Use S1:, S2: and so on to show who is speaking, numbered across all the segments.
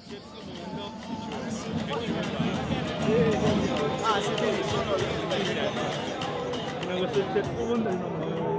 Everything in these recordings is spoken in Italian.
S1: Ah, sì, vedi, sono
S2: una cosa del mondo non invece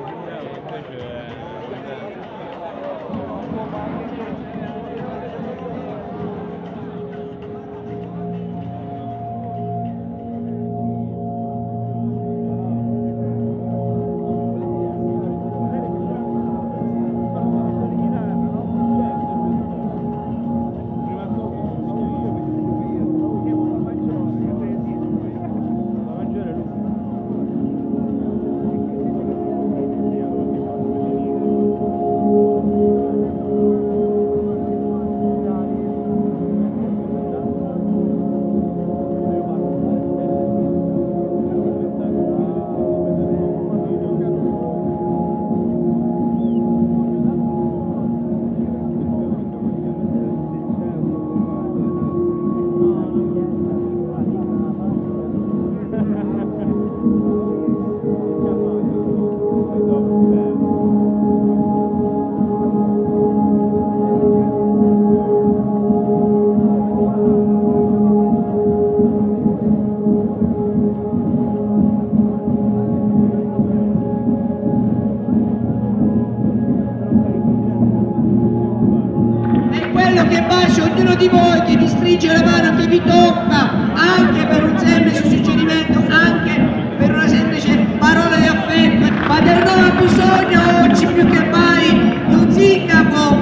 S3: Che bacia ognuno di voi, che vi stringe la mano, che vi tocca, anche per un semplice suggerimento, anche per una semplice parola di affetto. Paternò ha bisogno oggi più che mai di un sindaco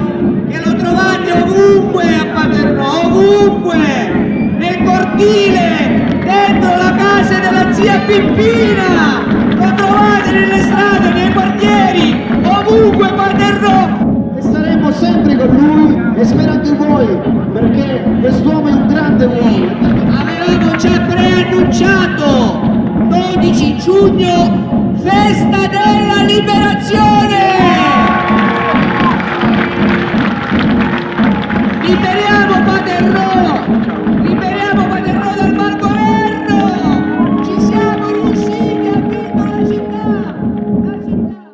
S3: che lo trovate ovunque a Paternò, ovunque, nel cortile, dentro la casa della zia Pippina, lo trovate nelle strade, nei quartieri, ovunque Paternò.
S4: E saremo sempre con lui e sperando in voi, perché quest'uomo è un grande uomo.
S3: Avevamo già preannunciato 12 giugno, festa della liberazione! Liberiamo Paternò! Liberiamo Paternò dal malgoverno! Ci siamo riusciti a vincere la città! La città!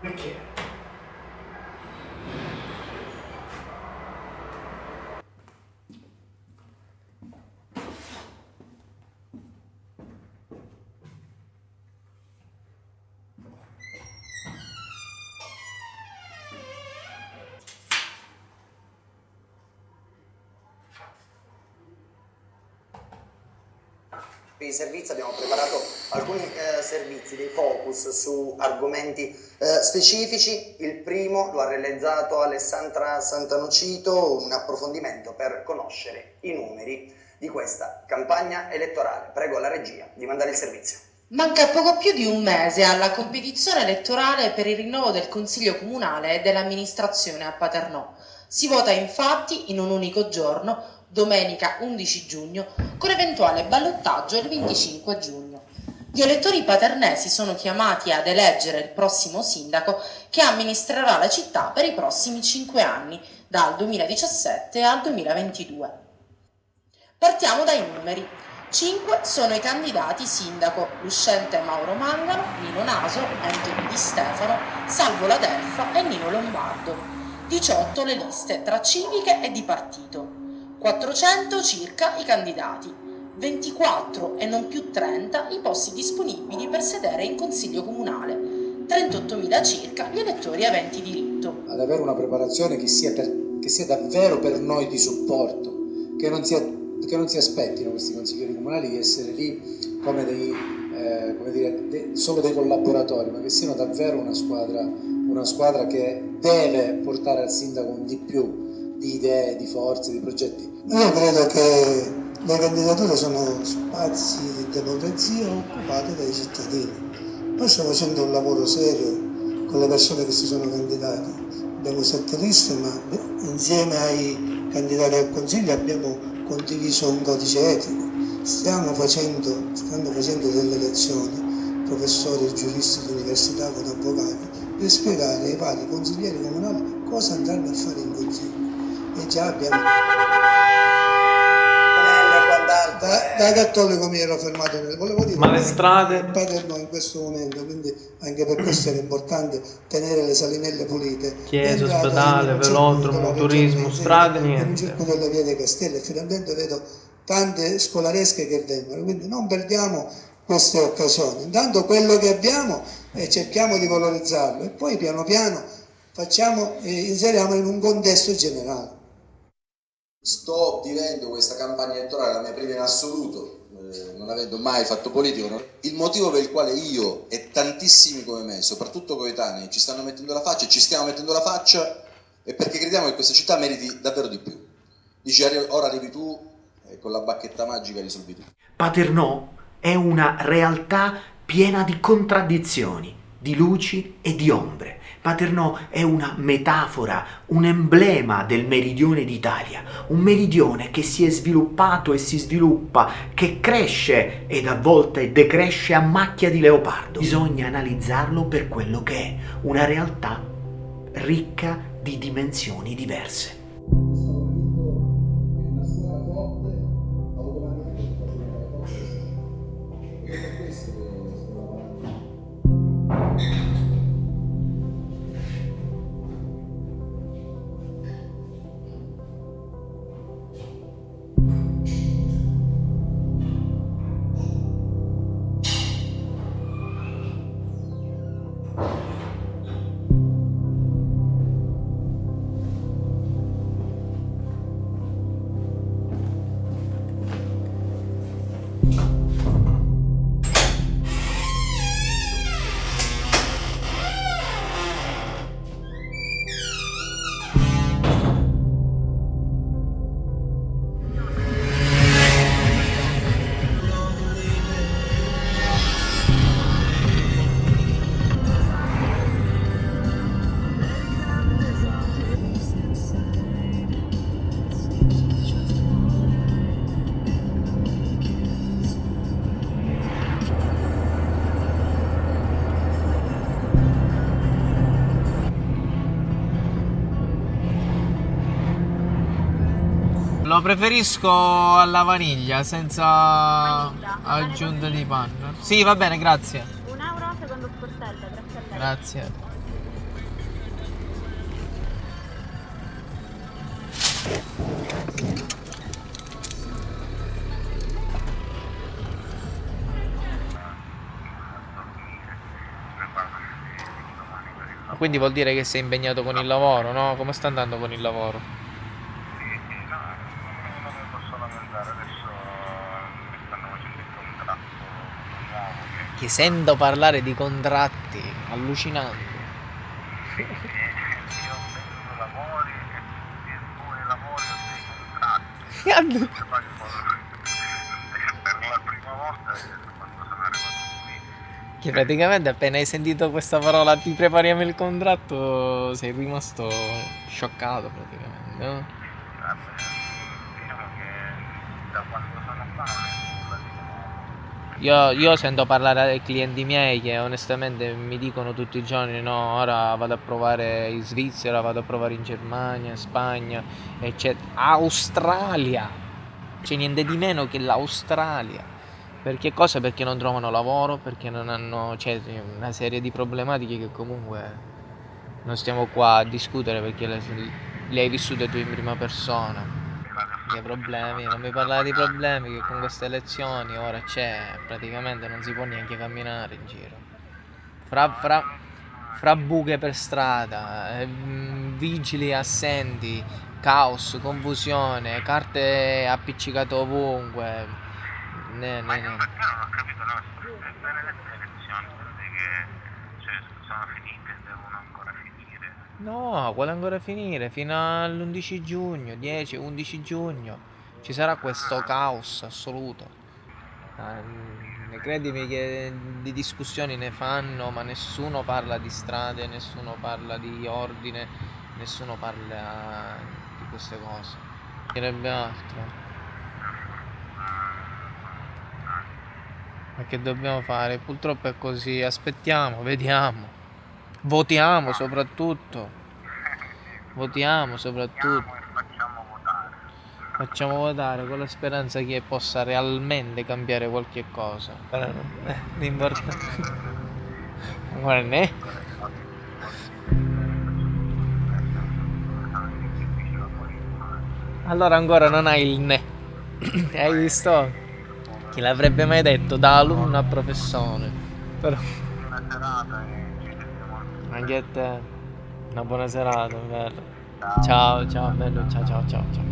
S3: Perché?
S1: Per i servizi abbiamo preparato alcuni servizi, dei focus su argomenti specifici. Il primo lo ha realizzato Alessandra Santanocito, un approfondimento per conoscere i numeri di questa campagna elettorale. Prego la regia di mandare il servizio.
S5: Manca poco più di un mese alla competizione elettorale per il rinnovo del Consiglio Comunale e dell'amministrazione a Paternò. Si vota infatti in un unico giorno, domenica 11 giugno, con eventuale ballottaggio il 25 giugno. Gli elettori paternesi sono chiamati ad eleggere il prossimo sindaco che amministrerà la città per i prossimi 5 anni, dal 2017 al 2022. Partiamo dai numeri. 5 sono i candidati sindaco: l'uscente Mauro Mangano, Nino Naso, Anthony Di Stefano, Salvo Ladelfa e Nino Lombardo. 18 le liste tra civiche e di partito. 400 circa i candidati, 24 e non più 30 i posti disponibili per sedere in consiglio comunale, 38.000 circa gli elettori aventi diritto.
S6: Ad avere una preparazione che sia davvero per noi di supporto, che non si aspettino questi consiglieri comunali di essere lì come solo dei collaboratori, ma che siano davvero una squadra che deve portare al sindaco un di più di idee, di forze, di progetti.
S7: Io credo che le candidature sono spazi di democrazia occupati dai cittadini. Poi stiamo facendo un lavoro serio con le persone che si sono candidate. Abbiamo 7 liste, ma insieme ai candidati al Consiglio abbiamo condiviso un codice etico. Stanno facendo delle lezioni, professori, giuristi di università con avvocati, per spiegare ai vari consiglieri comunali cosa andranno a fare in Consiglio. E già abbiamo... Da cattolico mi ero fermato, volevo dire,
S2: ma le strade?
S7: Paternò in questo momento, quindi anche per questo era importante tenere le salinelle pulite.
S2: Chiesa, ospedale, velodromo, turismo, strade, niente.
S7: In un circuito delle vie dei Castelli e finalmente vedo tante scolaresche che vengono, quindi non perdiamo queste occasioni. Intanto quello che abbiamo cerchiamo di valorizzarlo e poi piano piano inseriamo in un contesto generale.
S6: Sto vivendo questa campagna elettorale la mia prima in assoluto, non avendo mai fatto politica. Il motivo per il quale io e tantissimi come me, soprattutto coetanei, ci stanno mettendo la faccia e ci stiamo mettendo la faccia è perché crediamo che questa città meriti davvero di più. Dici ora arrivi tu e con la bacchetta magica risolvi tutto.
S8: Paternò è una realtà piena di contraddizioni, di luci e di ombre. Paternò è una metafora, un emblema del meridione d'Italia, un meridione che si è sviluppato e si sviluppa, che cresce ed a volte decresce a macchia di leopardo. Bisogna analizzarlo per quello che è, una realtà ricca di dimensioni diverse.
S2: Lo preferisco alla vaniglia, senza aggiunta di panna. Sì, va bene, grazie.
S9: €1 secondo sportello, grazie a lei.
S2: Grazie. Quindi vuol dire che sei impegnato con il lavoro, no? Come sta andando con il lavoro? Che sento parlare di contratti, allucinante. Che praticamente appena hai sentito questa parola ti prepariamo il contratto sei rimasto scioccato praticamente, no? Io sento parlare ai clienti miei che onestamente mi dicono tutti i giorni no, ora vado a provare in Svizzera, vado a provare in Germania, Spagna, eccetera. Australia! C'è niente di meno che l'Australia. Perché cosa? Perché non trovano lavoro, perché non hanno, cioè, una serie di problematiche che comunque non stiamo qua a discutere perché le hai vissute tu in prima persona. Che problemi, non mi parlare di problemi che con queste elezioni ora c'è, praticamente non si può neanche camminare in giro. Fra buche per strada, vigili assenti, caos, confusione, carte appiccicate ovunque. Ne. Ma io non ho capito, no, le benedette elezioni, sono finite, devono ancora finire. No, vuole ancora finire, fino all'11 giugno, 10-11 giugno, ci sarà questo caos assoluto. Credimi che di discussioni ne fanno, ma nessuno parla di strade, nessuno parla di ordine, nessuno parla di queste cose. Direbbe altro. Ma che dobbiamo fare? Purtroppo è così, aspettiamo, vediamo. Votiamo soprattutto. Facciamo votare con la speranza che possa realmente cambiare qualche cosa. L'importante. Guarda, ne? Allora ancora non hai il ne. Hai visto? Chi l'avrebbe mai detto da alunno a professore? Però anche a te una buona serata, bello. Ciao bello, ciao.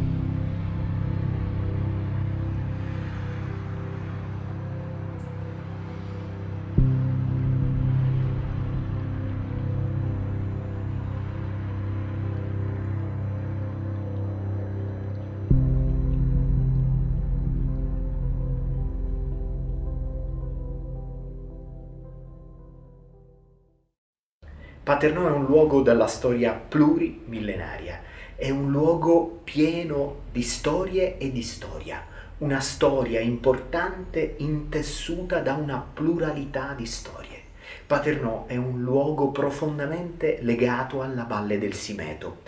S8: Paternò è un luogo dalla storia plurimillenaria, è un luogo pieno di storie e di storia, una storia importante intessuta da una pluralità di storie. Paternò è un luogo profondamente legato alla Valle del Simeto,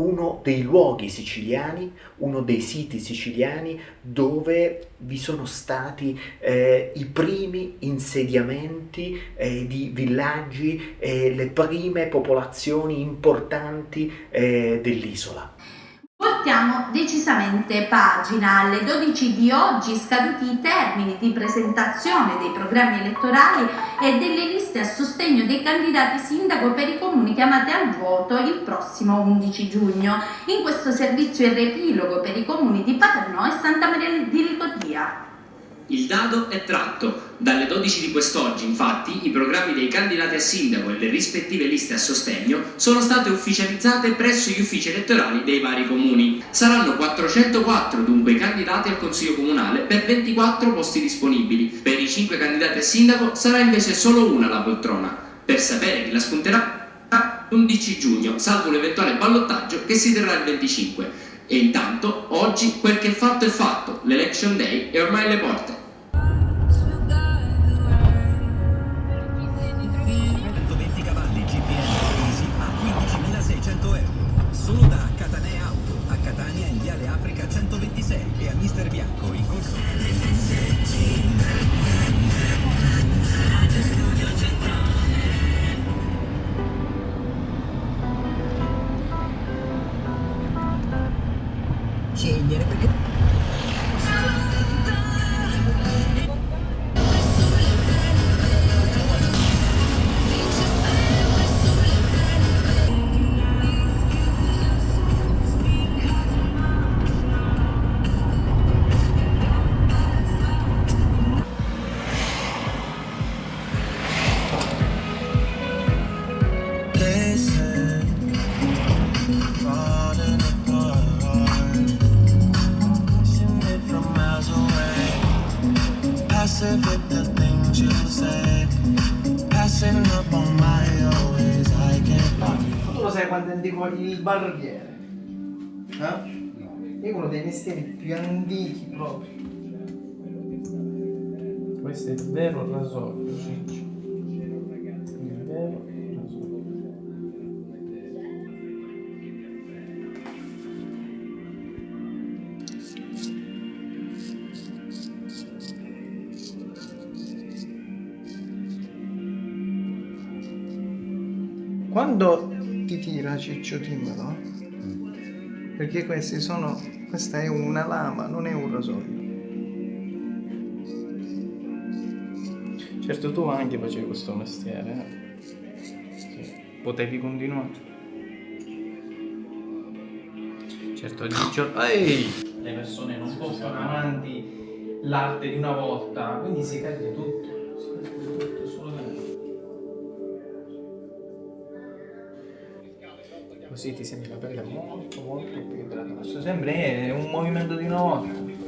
S8: uno dei luoghi siciliani, uno dei siti siciliani dove vi sono stati i primi insediamenti di villaggi e le prime popolazioni importanti dell'isola.
S9: Voltiamo decisamente pagina. Alle 12 di oggi, scaduti i termini di presentazione dei programmi elettorali e delle liste a sostegno dei candidati sindaco per i comuni chiamati al voto il prossimo 11 giugno. In questo servizio il riepilogo per i comuni di Paternò e Santa Maria di Licodia.
S10: Il dado è tratto. Dalle 12 di quest'oggi, infatti, i programmi dei candidati a sindaco e le rispettive liste a sostegno sono state ufficializzate presso gli uffici elettorali dei vari comuni. Saranno 404 dunque i candidati al Consiglio Comunale per 24 posti disponibili. Per i 5 candidati a sindaco sarà invece solo una la poltrona. Per sapere chi la spunterà, l'11 giugno, salvo un eventuale ballottaggio che si terrà il 25. E intanto, oggi, quel che è fatto, l'Election Day è ormai alle porte.
S11: 120 cavalli GPL Easy a 15.600 euro. Solo da Catanea Auto, a Catania in Viale Africa 126 e a Mister Bianco in corso.
S12: quando dico il barbiere? È uno dei mestieri più antichi proprio. Questo è il vero rasoio, Ciccio. Il vero rasoio. Quando ti tira Ciccio timbro, perché questa è una lama, non è un rasoio. Certo tu anche facevi questo mestiere, Sì. Potevi continuare. Certo oggigiorno le persone non portano avanti l'arte di una volta, quindi si perde tutto, assolutamente. Così ti senti la pelle molto più idratata. Questo sembra è un movimento di una volta.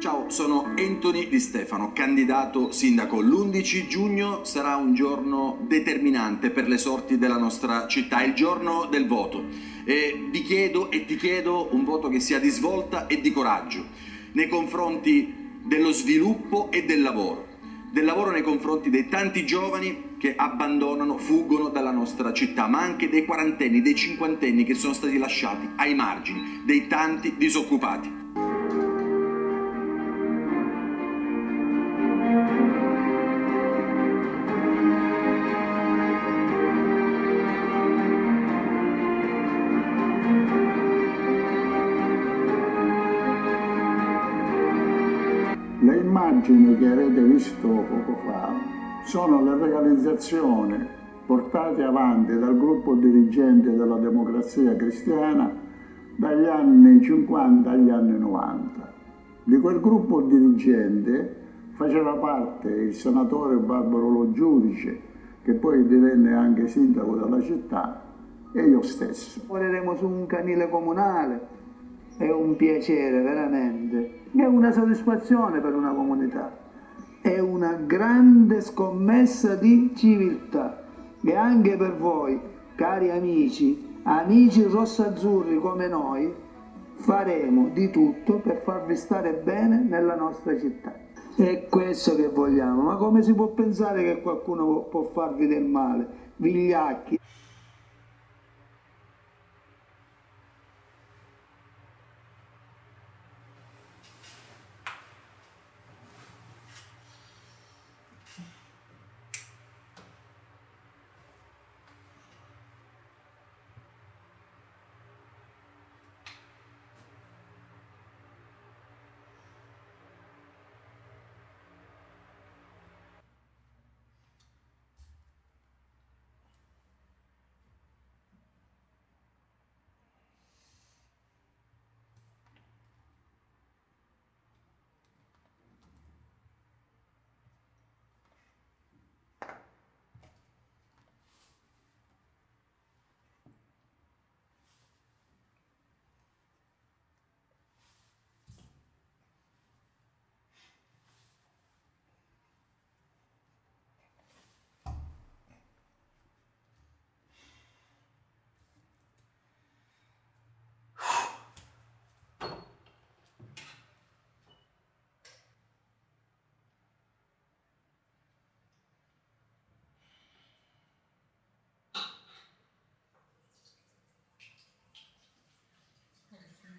S13: Ciao, sono Anthony Di Stefano, candidato sindaco. L'11 giugno sarà un giorno determinante per le sorti della nostra città, il giorno del voto. E vi chiedo e ti chiedo un voto che sia di svolta e di coraggio nei confronti dello sviluppo e del lavoro nei confronti dei tanti giovani che abbandonano, fuggono dalla nostra città, ma anche dei quarantenni, dei cinquantenni che sono stati lasciati ai margini, dei tanti disoccupati.
S14: Le immagini che avete visto poco fa sono la realizzazione portate avanti dal gruppo dirigente della Democrazia Cristiana dagli anni 50 agli anni 90. Di quel gruppo dirigente faceva parte il senatore Barbaro Lo Giudice, che poi divenne anche sindaco della città, e io stesso.
S15: Lavoreremo su un canile comunale. È un piacere veramente, è una soddisfazione per una comunità, è una grande scommessa di civiltà e anche per voi, cari amici rossazzurri come noi, faremo di tutto per farvi stare bene nella nostra città. È questo che vogliamo, ma come si può pensare che qualcuno può farvi del male? Vigliacchi.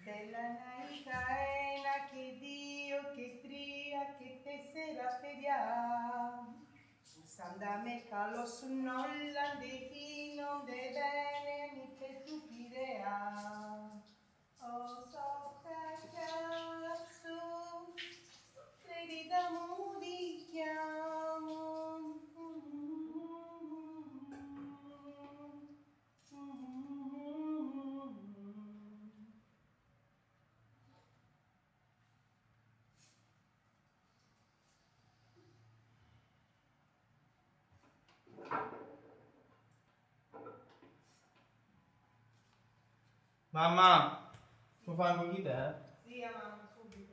S16: Della naitaena che Dio che tria che te se la fedia Sanda me calo su nolla de fino de bene mi che tu pirea O so su credi da mudi chiamo
S12: Mamma, puoi fare un po' di te?
S16: Sì, mamma, subito.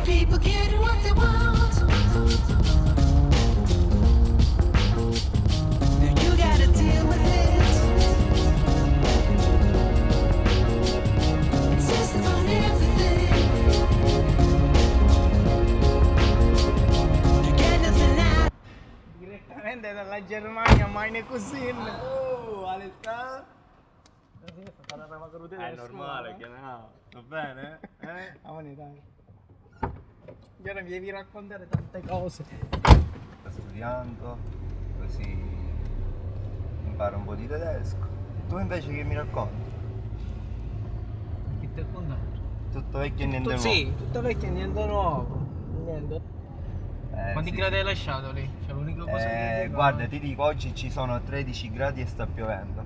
S17: People getting what they want. Now you gotta deal with it. Insist on everything. You get nothing out.
S12: Direttamente dalla Germania, meine Cousine. Oh, Alessandro.
S18: È normale che no, va bene?
S12: Amore, dai. Ora mi devi raccontare tante cose.
S18: Sto studiando, così imparo un po' di tedesco. Tu invece che mi racconti?
S12: Che ti raccontato?
S18: Tutto vecchio e niente nuovo.
S12: Sì, tutto vecchio e niente nuovo. Niente. Quanti
S18: sì.
S12: gradi hai lasciato lì? Cioè l'unica cosa che
S18: Guarda, ti dico, oggi ci sono 13 gradi e sta piovendo.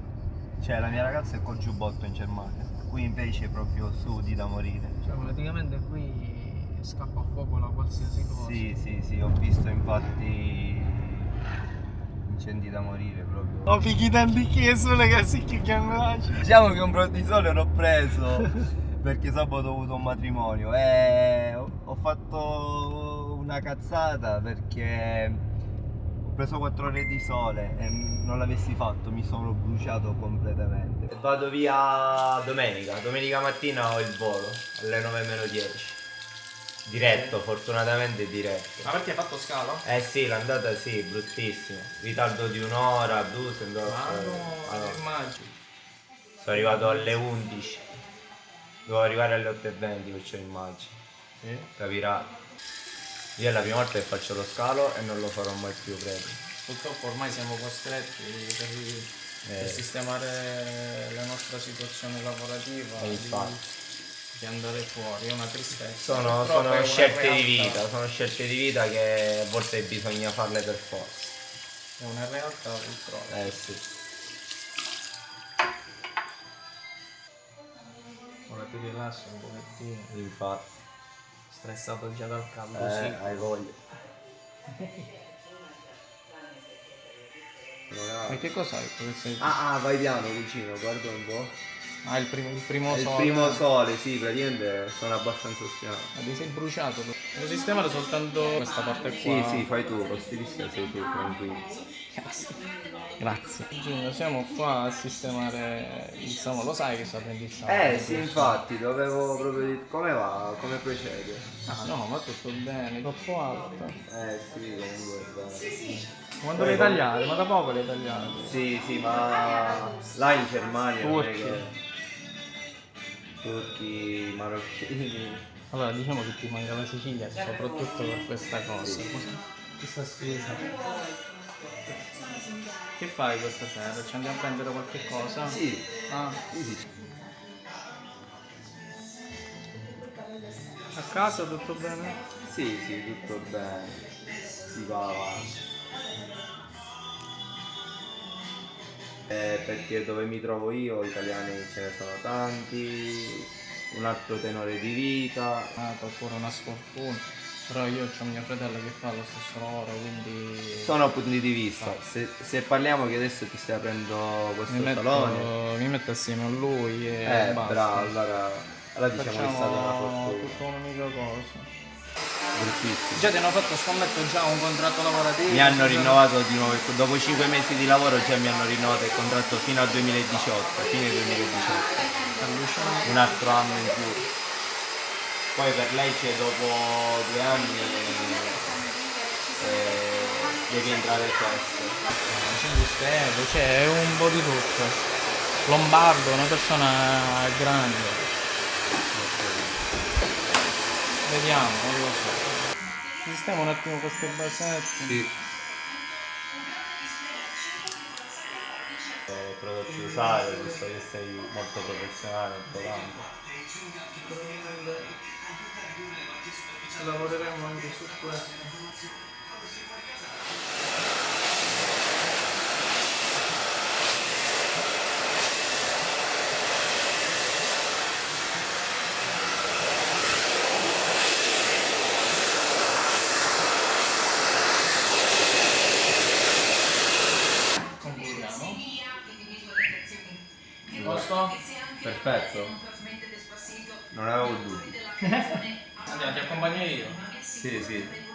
S18: Cioè la mia ragazza è col giubbotto in Germania. Qui invece proprio sudi da morire.
S12: Cioè praticamente qui scappa a fuoco la qualsiasi cosa.
S18: Sì, ho visto infatti incendi da morire proprio.
S12: Ho picchi tanti chiesi che si chiamano.
S18: Diciamo che un po' di sole l'ho preso perché sabato ho avuto un matrimonio e ho fatto una cazzata perché ho preso 4 ore di sole e non l'avessi fatto mi sono bruciato completamente. Vado via domenica mattina ho il volo alle 9:10. Diretto, fortunatamente diretto.
S12: Ma perché hai fatto scalo?
S18: Eh sì, l'andata sì, bruttissimo. Ritardo di un'ora, Düsseldorf.
S12: Immagino.
S18: Sono arrivato alle 11. Dovevo arrivare alle 8:20, perciò immagino.
S12: Sì.
S18: Capirai. Io è la prima volta che faccio lo scalo e non lo farò mai più, credo.
S12: Purtroppo ormai siamo costretti per sistemare la nostra situazione lavorativa. Di andare fuori, è una tristezza.
S18: Sono
S12: Purtroppo è
S18: scelte
S12: una
S18: di
S12: realtà.
S18: vita, sono scelte di vita che a volte bisogna farle per forza.
S12: È una realtà purtroppo.
S18: Sì.
S12: Ora ti rilassi un pochettino.
S18: Infatti.
S12: Stressato già dal caldo, sì.
S18: Hai voglia.
S12: Ma che cos'hai?
S18: Vai piano vicino, guarda un po'.
S12: Il primo
S18: Il
S12: sole.
S18: primo sole, sì, praticamente sono abbastanza ostiato.
S12: Ma ti sei bruciato tu? Devo sistemare soltanto questa parte qua.
S18: Sì, fai tu, lo stilista sei tu, tranquillo.
S12: Grazie. Gino, siamo qua a sistemare il salone, lo sai che sto apprendendo?
S18: Sì, infatti, dovevo proprio dire come va, come procede.
S12: Ah no, ma tutto bene, troppo alto.
S18: Sì, comunque
S12: Sì. Quando le tagliate? Ma da poco le tagliate?
S18: Sì, ma là in Germania non è
S12: Turchi.
S18: che... Turchi, marocchini.
S12: Allora diciamo che ti manca la Sicilia soprattutto per questa cosa. Questa scusa. Che fai questa sera? Ci andiamo a prendere qualche cosa?
S18: Sì.
S12: Sì. A casa tutto bene?
S18: Sì, tutto bene. Si va avanti. Perché dove mi trovo io italiani ce ne sono tanti, un altro tenore di vita.
S12: Pure una sfortuna. Però io ho mio fratello che fa lo stesso lavoro, quindi...
S18: Sono punti di vista. Se parliamo che adesso ti stai aprendo questo salone.
S12: Mi metto assieme a lui e basta.
S18: Bravo, allora diciamo che è stata una fortuna.
S12: Tutta un'unica cosa.
S19: bruttissimo.
S12: Già ti hanno fatto scommetto già un contratto lavorativo?
S19: Mi hanno rinnovato di nuovo, dopo 5 mesi di lavoro già mi hanno rinnovato il contratto fino al 2018, fine 2018. Un altro anno in più. Poi per lei c'è dopo 2 anni devi entrare al testo.
S12: C'è un po' di tutto. Lombardo, una persona grande. Vediamo, non lo so. Sistema un attimo queste basette.
S19: Sì. Prodotti usare, visto che sei molto professionale in programma.
S12: Lavoreremo anche su questo.
S19: Posto? Perfetto. Non avevo dubbi.
S12: Andiamo, ti accompagno io?
S19: Sì, sì.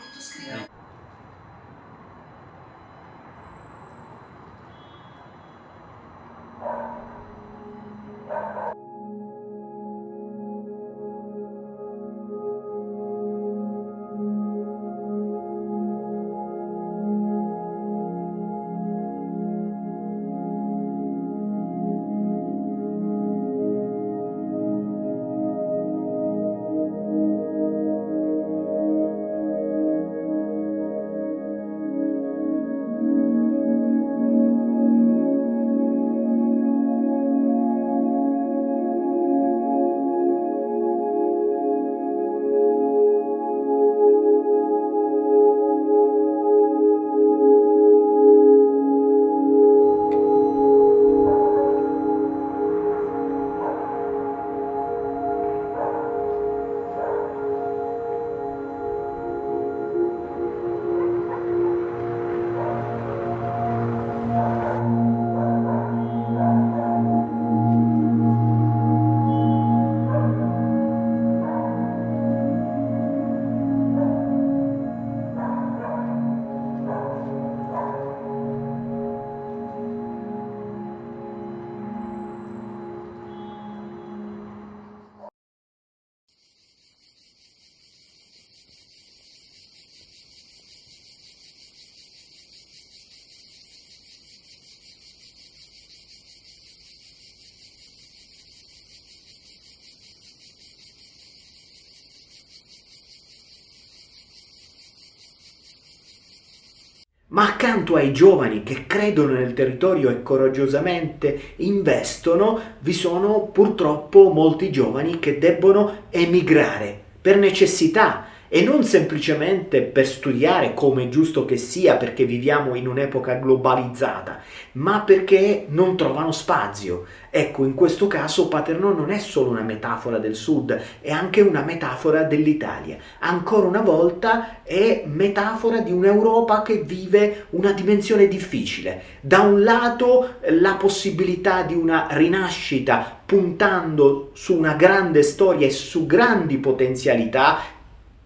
S8: Ma accanto ai giovani che credono nel territorio e coraggiosamente investono, vi sono purtroppo molti giovani che debbono emigrare per necessità e non semplicemente per studiare, come è giusto che sia perché viviamo in un'epoca globalizzata, ma perché non trovano spazio. Ecco, in questo caso Paternò non è solo una metafora del Sud, è anche una metafora dell'Italia. Ancora una volta è metafora di un'Europa che vive una dimensione difficile. Da un lato la possibilità di una rinascita puntando su una grande storia e su grandi potenzialità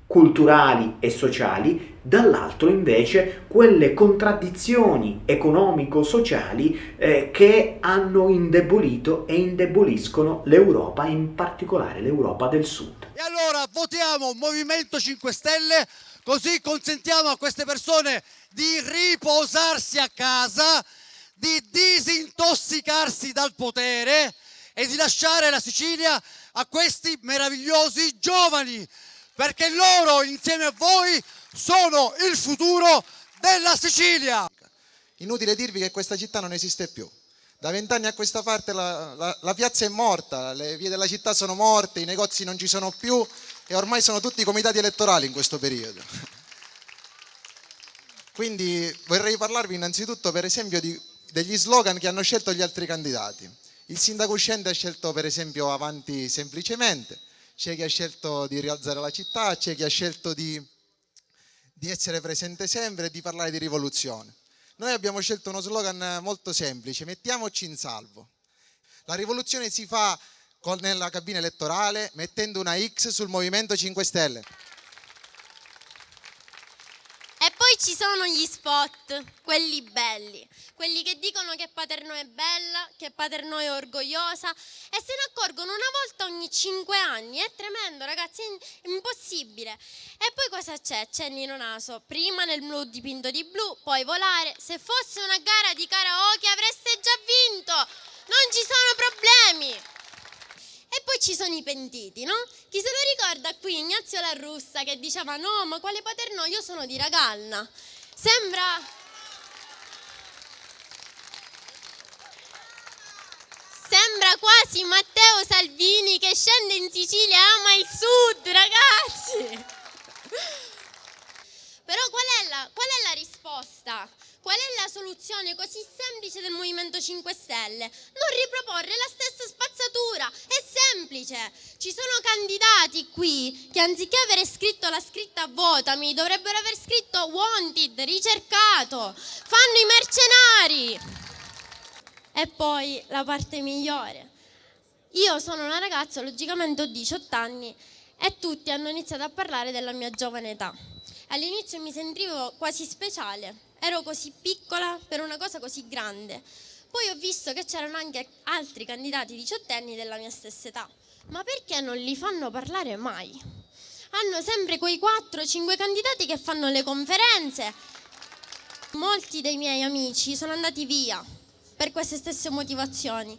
S8: culturali e sociali, dall'altro invece quelle contraddizioni economico-sociali che hanno indebolito e indeboliscono l'Europa, in particolare l'Europa del Sud.
S20: E allora votiamo Movimento 5 Stelle, così consentiamo a queste persone di riposarsi a casa, di disintossicarsi dal potere e di lasciare la Sicilia a questi meravigliosi giovani, perché loro insieme a voi sono il futuro della Sicilia.
S21: Inutile dirvi che questa città non esiste più. Da 20 anni a questa parte la piazza è morta, le vie della città sono morte, i negozi non ci sono più e ormai sono tutti comitati elettorali in questo periodo. Quindi vorrei parlarvi innanzitutto per esempio degli slogan che hanno scelto gli altri candidati. Il sindaco uscente ha scelto per esempio Avanti semplicemente, c'è chi ha scelto di rialzare la città, c'è chi ha scelto di essere presente sempre e di parlare di rivoluzione. Noi abbiamo scelto uno slogan molto semplice: mettiamoci in salvo. La rivoluzione si fa nella cabina elettorale mettendo una X sul Movimento 5 Stelle.
S4: ci sono gli spot, quelli belli, quelli che dicono che Paternò è bella, che Paternò è orgogliosa e se ne accorgono una volta ogni 5 anni. È tremendo, ragazzi, è impossibile. E poi cosa c'è? C'è Nino Naso, prima nel blu dipinto di blu, poi volare. Se fosse una gara di karaoke avreste già vinto, non ci sono problemi. E poi ci sono i pentiti, no? Chi se lo ricorda qui? Ignazio La Russa che diceva no, ma quale Paternò? Io sono di Ragalna. Sembra quasi Matteo Salvini che scende in Sicilia e ama il sud, ragazzi. Però qual è la risposta? Qual è la soluzione così semplice del Movimento 5 Stelle? Non riproporre la stessa spazzatura, è semplice. Ci sono candidati qui che anziché avere scritto la scritta votami, dovrebbero aver scritto wanted, ricercato, fanno i mercenari. E poi la parte migliore. Io sono una ragazza, logicamente ho 18 anni e tutti hanno iniziato a parlare della mia giovane età. All'inizio mi sentivo quasi speciale, ero così piccola per una cosa così grande. Poi ho visto che c'erano anche altri candidati diciottenni della mia stessa età. Ma perché non li fanno parlare mai? Hanno sempre quei 4-5 candidati che fanno le conferenze. Molti dei miei amici sono andati via per queste stesse motivazioni.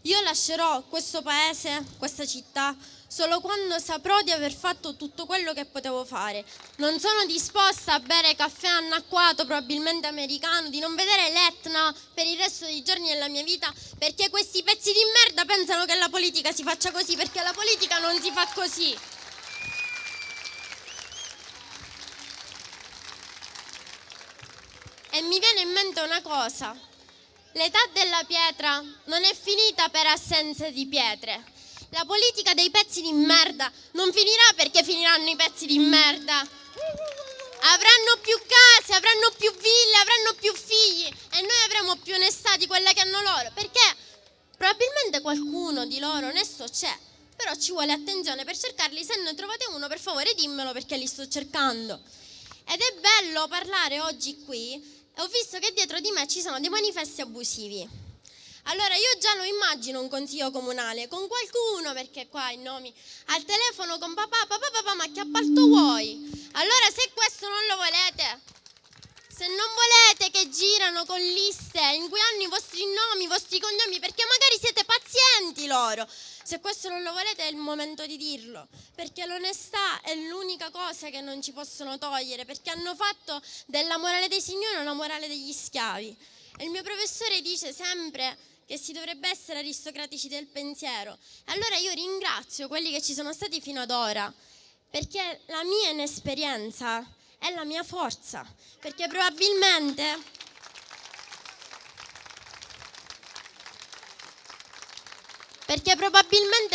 S4: Io lascerò questo paese, questa città, solo quando saprò di aver fatto tutto quello che potevo fare. Non sono disposta a bere caffè annacquato, probabilmente americano, di non vedere l'Etna per il resto dei giorni della mia vita, perché questi pezzi di merda pensano che la politica si faccia così, perché la politica non si fa così. E mi viene in mente una cosa. L'età della pietra non è finita per assenza di pietre. La politica dei pezzi di merda non finirà perché finiranno i pezzi di merda. Avranno più case, avranno più ville, avranno più figli e noi avremo più onestà di quella che hanno loro, perché probabilmente qualcuno di loro onesto c'è, però ci vuole attenzione per cercarli. Se ne trovate uno, per favore dimmelo, perché li sto cercando. Ed è bello parlare oggi qui. Ho visto che dietro di me ci sono dei manifesti abusivi. Allora io già lo immagino un consiglio comunale con qualcuno, perché qua i nomi, al telefono con papà, ma che appalto vuoi? Allora se questo non lo volete, se non volete che girano con liste in cui hanno i vostri nomi, i vostri cognomi, perché magari siete pazienti loro, se questo non lo volete è il momento di dirlo, perché l'onestà è l'unica cosa che non ci possono togliere, perché hanno fatto della morale dei signori una morale degli schiavi. E il mio professore dice sempre che si dovrebbe essere aristocratici del pensiero. Allora io ringrazio quelli che ci sono stati fino ad ora, perché la mia inesperienza è la mia forza, perché probabilmente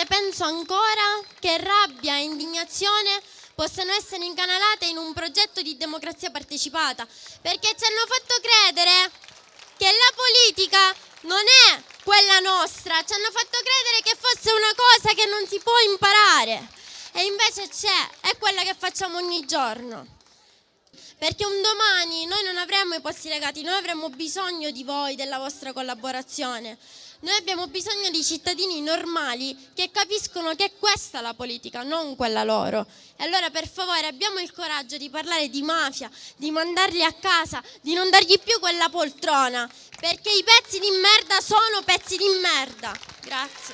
S4: penso ancora che rabbia e indignazione possano essere incanalate in un progetto di democrazia partecipata, perché ci hanno fatto credere che la politica non è quella nostra, ci hanno fatto credere che fosse una cosa che non si può imparare, e invece c'è, è quella che facciamo ogni giorno. Perché un domani noi non avremo i posti legati, noi avremo bisogno di voi, della vostra collaborazione. Noi abbiamo bisogno di cittadini normali che capiscono che è questa la politica, non quella loro. E allora per favore abbiamo il coraggio di parlare di mafia, di mandarli a casa, di non dargli più quella poltrona, perché i pezzi di merda sono pezzi di merda. Grazie.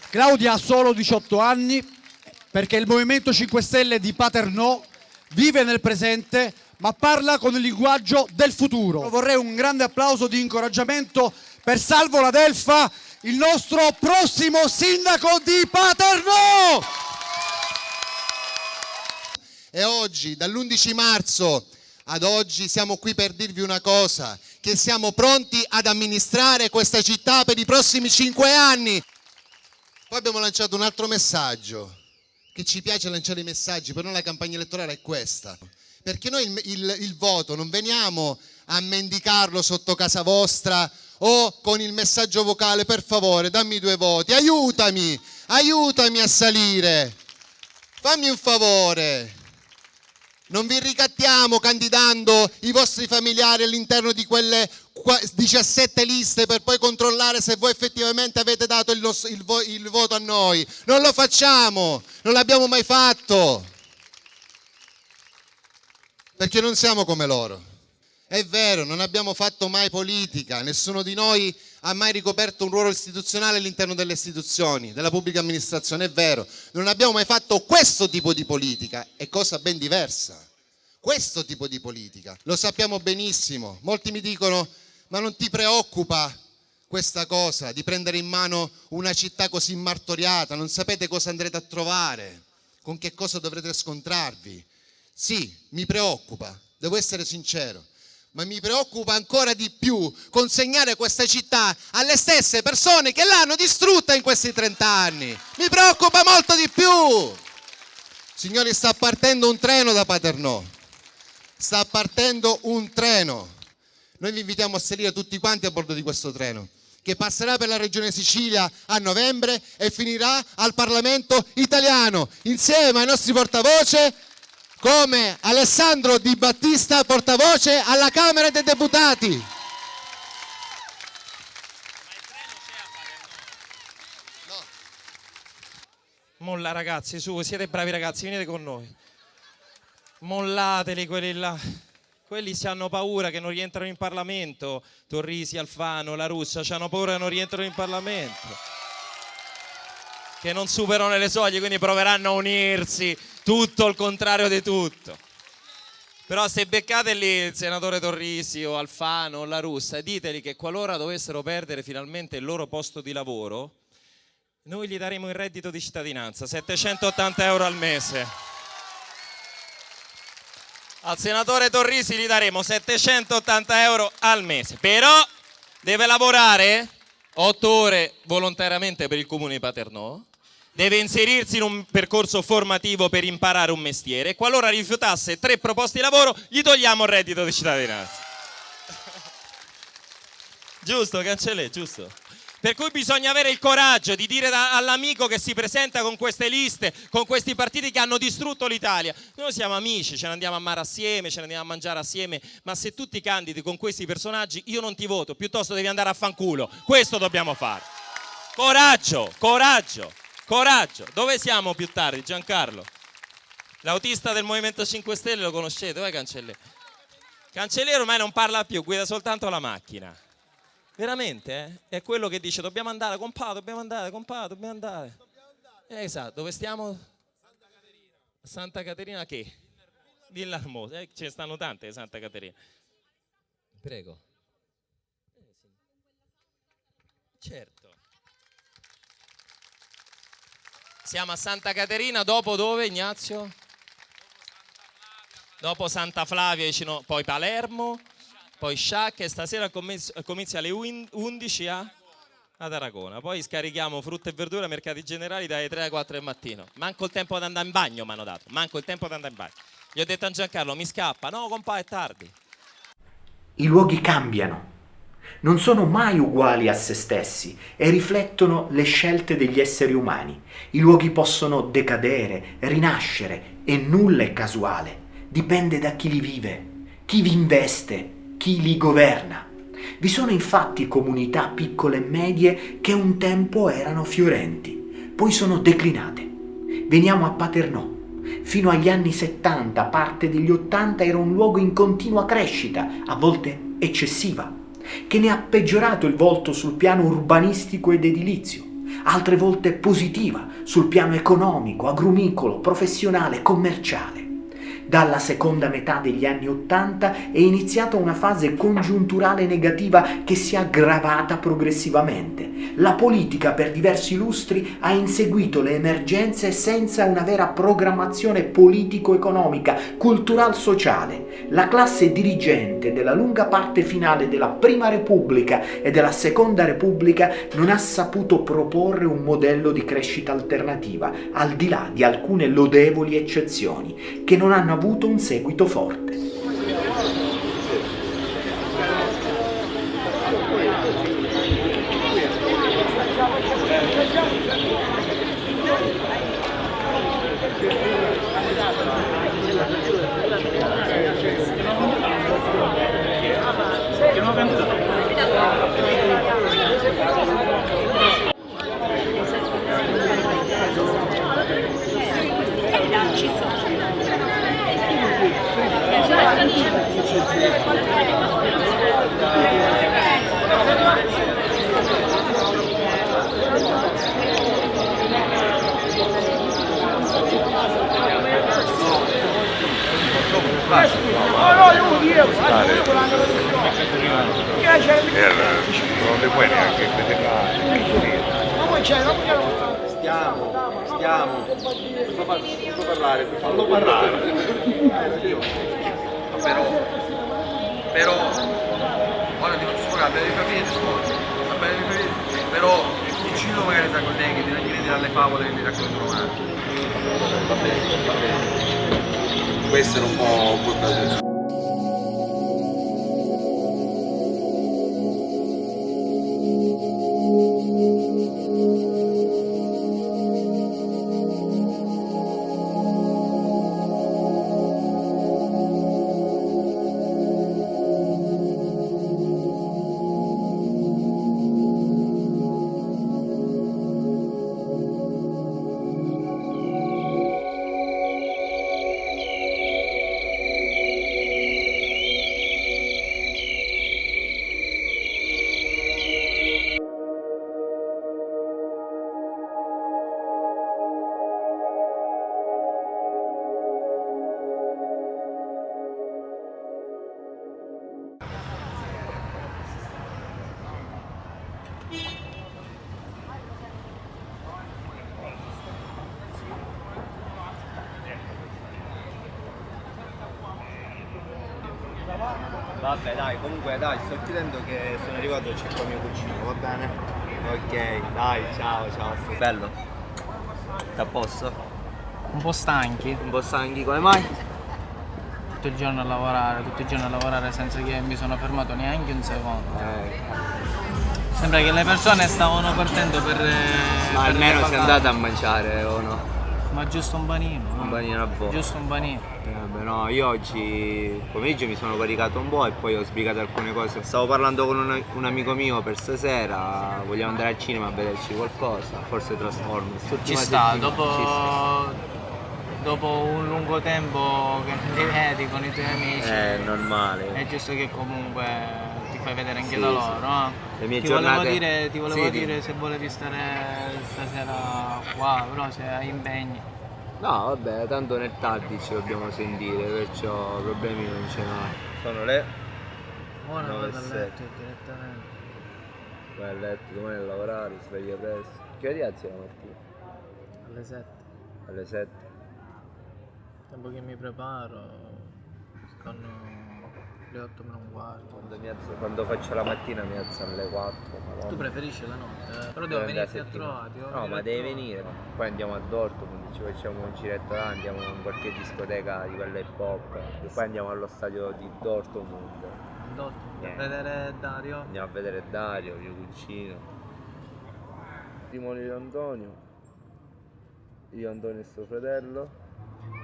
S20: Claudia ha solo 18 anni perché il Movimento 5 Stelle di Paternò vive nel presente, ma parla con il linguaggio del futuro. Vorrei un grande applauso di incoraggiamento per Salvo Ladelfa, il nostro prossimo sindaco di Paternò.
S21: E oggi, dall'11 marzo ad oggi, siamo qui per dirvi una cosa, che siamo pronti ad amministrare questa città per i prossimi 5 anni. Poi abbiamo lanciato un altro messaggio, che ci piace lanciare i messaggi, però la campagna elettorale è questa. Perché noi il voto non veniamo a mendicarlo sotto casa vostra o con il messaggio vocale, per favore dammi 2 voti, aiutami a salire, fammi un favore. Non vi ricattiamo candidando i vostri familiari all'interno di quelle 17 liste per poi controllare se voi effettivamente avete dato il voto a noi. Non lo facciamo, non l'abbiamo mai fatto, perché non siamo come loro. È vero, non abbiamo fatto mai politica, nessuno di noi ha mai ricoperto un ruolo istituzionale all'interno delle istituzioni, della pubblica amministrazione, è vero. Non abbiamo mai fatto questo tipo di politica, è cosa ben diversa. Questo tipo di politica, lo sappiamo benissimo. Molti mi dicono, ma non ti preoccupa questa cosa di prendere in mano una città così martoriata? Non sapete cosa andrete a trovare, con che cosa dovrete scontrarvi? Sì, mi preoccupa, devo essere sincero. Ma mi preoccupa ancora di più consegnare questa città alle stesse persone che l'hanno distrutta in questi 30 anni. Mi preoccupa molto di più. Signori, sta partendo un treno da Paternò. Sta partendo un treno. Noi vi invitiamo a salire tutti quanti a bordo di questo treno, che passerà per la regione Sicilia a novembre e finirà al Parlamento italiano, insieme ai nostri portavoce, come Alessandro Di Battista, portavoce alla Camera dei Deputati.
S3: Molla ragazzi, su, siete bravi ragazzi, venite con noi. Mollateli quelli là. Quelli si hanno paura che non rientrano in Parlamento. Torrisi, Alfano, La Russa, hanno paura che non rientrano in Parlamento, che non superano le soglie, quindi proveranno a unirsi. Tutto il contrario di tutto. Però se beccate lì il senatore Torrisi o Alfano o La Russa, diteli che qualora dovessero perdere finalmente il loro posto di lavoro, noi gli daremo il reddito di cittadinanza, 780 euro al mese. Al senatore Torrisi gli daremo 780 euro al mese, però deve lavorare 8 ore volontariamente per il comune di Paternò, deve inserirsi in un percorso formativo per imparare un mestiere e qualora rifiutasse 3 proposte di lavoro gli togliamo il reddito di cittadinanza. Giusto, Cancelliere, giusto. Per cui bisogna avere il coraggio di dire all'amico che si presenta con queste liste, con questi partiti che hanno distrutto l'Italia: noi siamo amici, ce ne andiamo a mare assieme, ce ne andiamo a mangiare assieme, ma se tu ti candidi con questi personaggi io non ti voto, piuttosto devi andare a fanculo. Questo dobbiamo fare. Coraggio, coraggio, coraggio. Dove siamo più tardi, Giancarlo? L'autista del Movimento 5 Stelle lo conoscete? Dov'è Cancelliere? Cancelliere ormai non parla più, guida soltanto la macchina. Veramente, è quello che dice dobbiamo andare, compà, dobbiamo andare, compà, dobbiamo andare. Esatto, dove stiamo? Santa Caterina che? Villa Armosa, ce ne stanno tante Santa Caterina. Prego. Certo. Siamo a Santa Caterina, dopo dove Ignazio? Dopo Santa Flavia, vicino, poi Palermo. Poi Sciacca e stasera comizia alle 11 ad Aragona. Poi scarichiamo frutta e verdura, mercati generali dalle 3 alle 4 del mattino. Manco il tempo di andare in bagno mi hanno dato. Manco il tempo di andare in bagno. Gli ho detto a Giancarlo, mi scappa. No, compà, è tardi.
S8: I luoghi cambiano. Non sono mai uguali a se stessi e riflettono le scelte degli esseri umani. I luoghi possono decadere, rinascere e nulla è casuale. Dipende da chi li vive, chi vi investe, chi li governa. Vi sono infatti comunità piccole e medie che un tempo erano fiorenti, poi sono declinate. Veniamo a Paternò. Fino agli anni 70, parte degli 80, era un luogo in continua crescita, a volte eccessiva, che ne ha peggiorato il volto sul piano urbanistico ed edilizio, altre volte positiva sul piano economico, agrumicolo, professionale, commerciale. Dalla seconda metà degli anni 80 è iniziata una fase congiunturale negativa che si è aggravata progressivamente. La politica per diversi lustri ha inseguito le emergenze senza una vera programmazione politico-economica, cultural-sociale. La classe dirigente della lunga parte finale della Prima Repubblica e della Seconda Repubblica non ha saputo proporre un modello di crescita alternativa, al di là di alcune lodevoli eccezioni, che non hanno avuto un seguito forte.
S1: Non le puoi neanche criticare.
S18: Stiamo. Posso parlare? Fallo parlare. Però, ora ti faccio spiegare, devi fare finire il discorso. Va bene, devi fare finire. Però, vicino magari tra colleghi, ti racconti dalle favole che mi raccontano altri. Va bene. Questo era un po' quel Vabbè dai, comunque dai, sto chiudendo che sono arrivato a cercare il mio cugino, va bene? Ok, dai, ciao. Bello? Sta a posto?
S12: Un po' stanchi.
S18: Un po' stanchi, come mai?
S12: Tutto il giorno a lavorare senza che mi sono fermato neanche un secondo. Sembra che le persone stavano partendo per...
S18: Ma
S12: per
S18: almeno
S12: le
S18: sei
S12: vacanze.
S18: andata a mangiare o no?
S12: Ma giusto un panino.
S18: Un panino a voi.
S12: Giusto un panino.
S18: Vabbè, no, io oggi pomeriggio mi sono caricato un po' e poi ho sbrigato alcune cose. Stavo parlando con un amico mio per stasera, vogliamo andare al cinema a vederci qualcosa, forse Transformers.
S12: Ci sta, dopo un lungo tempo che non ti vedi con i tuoi amici.
S18: È normale.
S12: È giusto che comunque ti fai vedere anche
S18: Sì,
S12: da
S18: sì.
S12: loro, no?
S18: Le mie
S12: Ti
S18: giornate...
S12: volevo
S18: Sì,
S12: dire se volevi stare stasera qua, però se hai impegni.
S18: No, vabbè, tanto nel tardi ci dobbiamo sentire, perciò problemi non ce n'ho. Sono le
S12: Ora
S18: 9
S12: vado a
S18: e
S12: letto
S18: 7.
S12: direttamente.
S18: Vai a letto, domani a lavorare, sveglia presto. Che ore ti alzi la mattina?
S12: Alle 7.
S18: Alle 7.
S12: Tempo che mi preparo, con le 8 meno un quarto.
S18: Quando faccio la mattina mi alzo alle 4. Madonna.
S12: Tu preferisci la notte, però devo venirti a trovare.
S18: No, ma devi venire. Poi andiamo a Dortmund, ci facciamo un giretto là, andiamo in qualche discoteca di quella hip hop. E poi andiamo allo stadio di Dortmund.
S12: A vedere Dario.
S18: Andiamo a vedere Dario, mio cugino. Timone di Antonio. Io Antonio e suo fratello.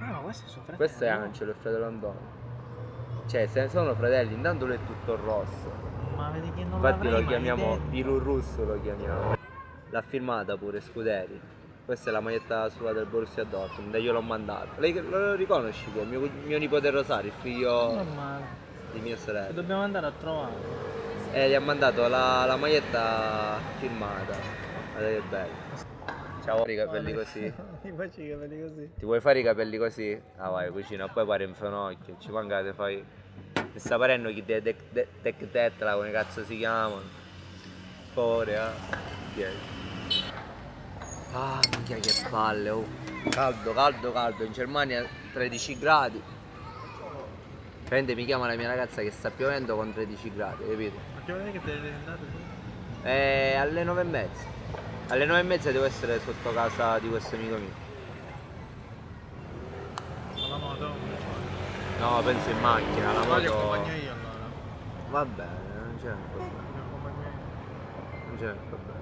S12: Ma questo è suo fratello.
S18: Questo è Angelo, il fratello Antonio. Cioè, se ne sono fratelli, intanto lui è tutto rosso.
S12: Ma vedi che non
S18: Infatti
S12: l'avrei
S18: lo
S12: mai
S18: chiamiamo
S12: detto.
S18: Piru Russo, lo chiamiamo. L'ha firmata pure Scuderi. Questa è la maglietta sua del Borussia Dortmund e io l'ho mandata. Lei lo riconosci tu? Mio nipote Rosario, il figlio
S12: Normale.
S18: di mia
S12: Che
S18: sorella.
S12: dobbiamo andare a trovare.
S18: E gli ha mandato la maglietta firmata. Guarda che bello. Ciao, i capelli così.
S12: Mi faccio i capelli così.
S18: Ti vuoi fare i capelli così? Ah vai, cucina, poi pare in finocchio. Ci manca te fai. Mi sta parendo chi tec tetra, come cazzo si chiamano. Fuori, Tieni. Ah, minchia che palle, oh. Caldo. In Germania 13 gradi. Prende, mi chiama la mia ragazza che sta piovendo con 13 gradi, capito?
S12: Ma che vuoi che te ne andate tu?
S18: Alle 9:30. Alle 9:30 devo essere sotto casa di questo amico mio.
S12: Con la moto?
S18: No, penso in macchina, la
S12: Poi ti
S18: moto...
S12: accompagno io allora.
S18: Va bene, non c'è un problema.
S12: Mi accompagno io.
S18: Non c'è un problema.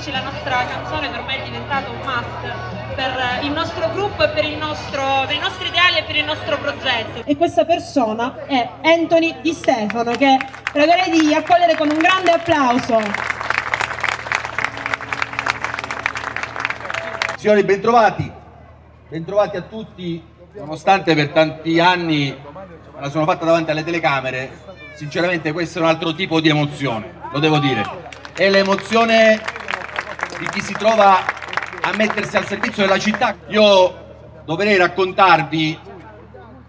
S5: dedicarci la nostra canzone che ormai è diventata un must per il nostro gruppo e per i nostri ideali e per il nostro progetto. E questa persona è Anthony Di Stefano, che pregherei di accogliere con un grande applauso.
S22: Signori, bentrovati a tutti, nonostante per tanti anni me la sono fatta davanti alle telecamere, sinceramente questo è un altro tipo di emozione, lo devo dire, è l'emozione di chi si trova a mettersi al servizio della città. Io dovrei raccontarvi,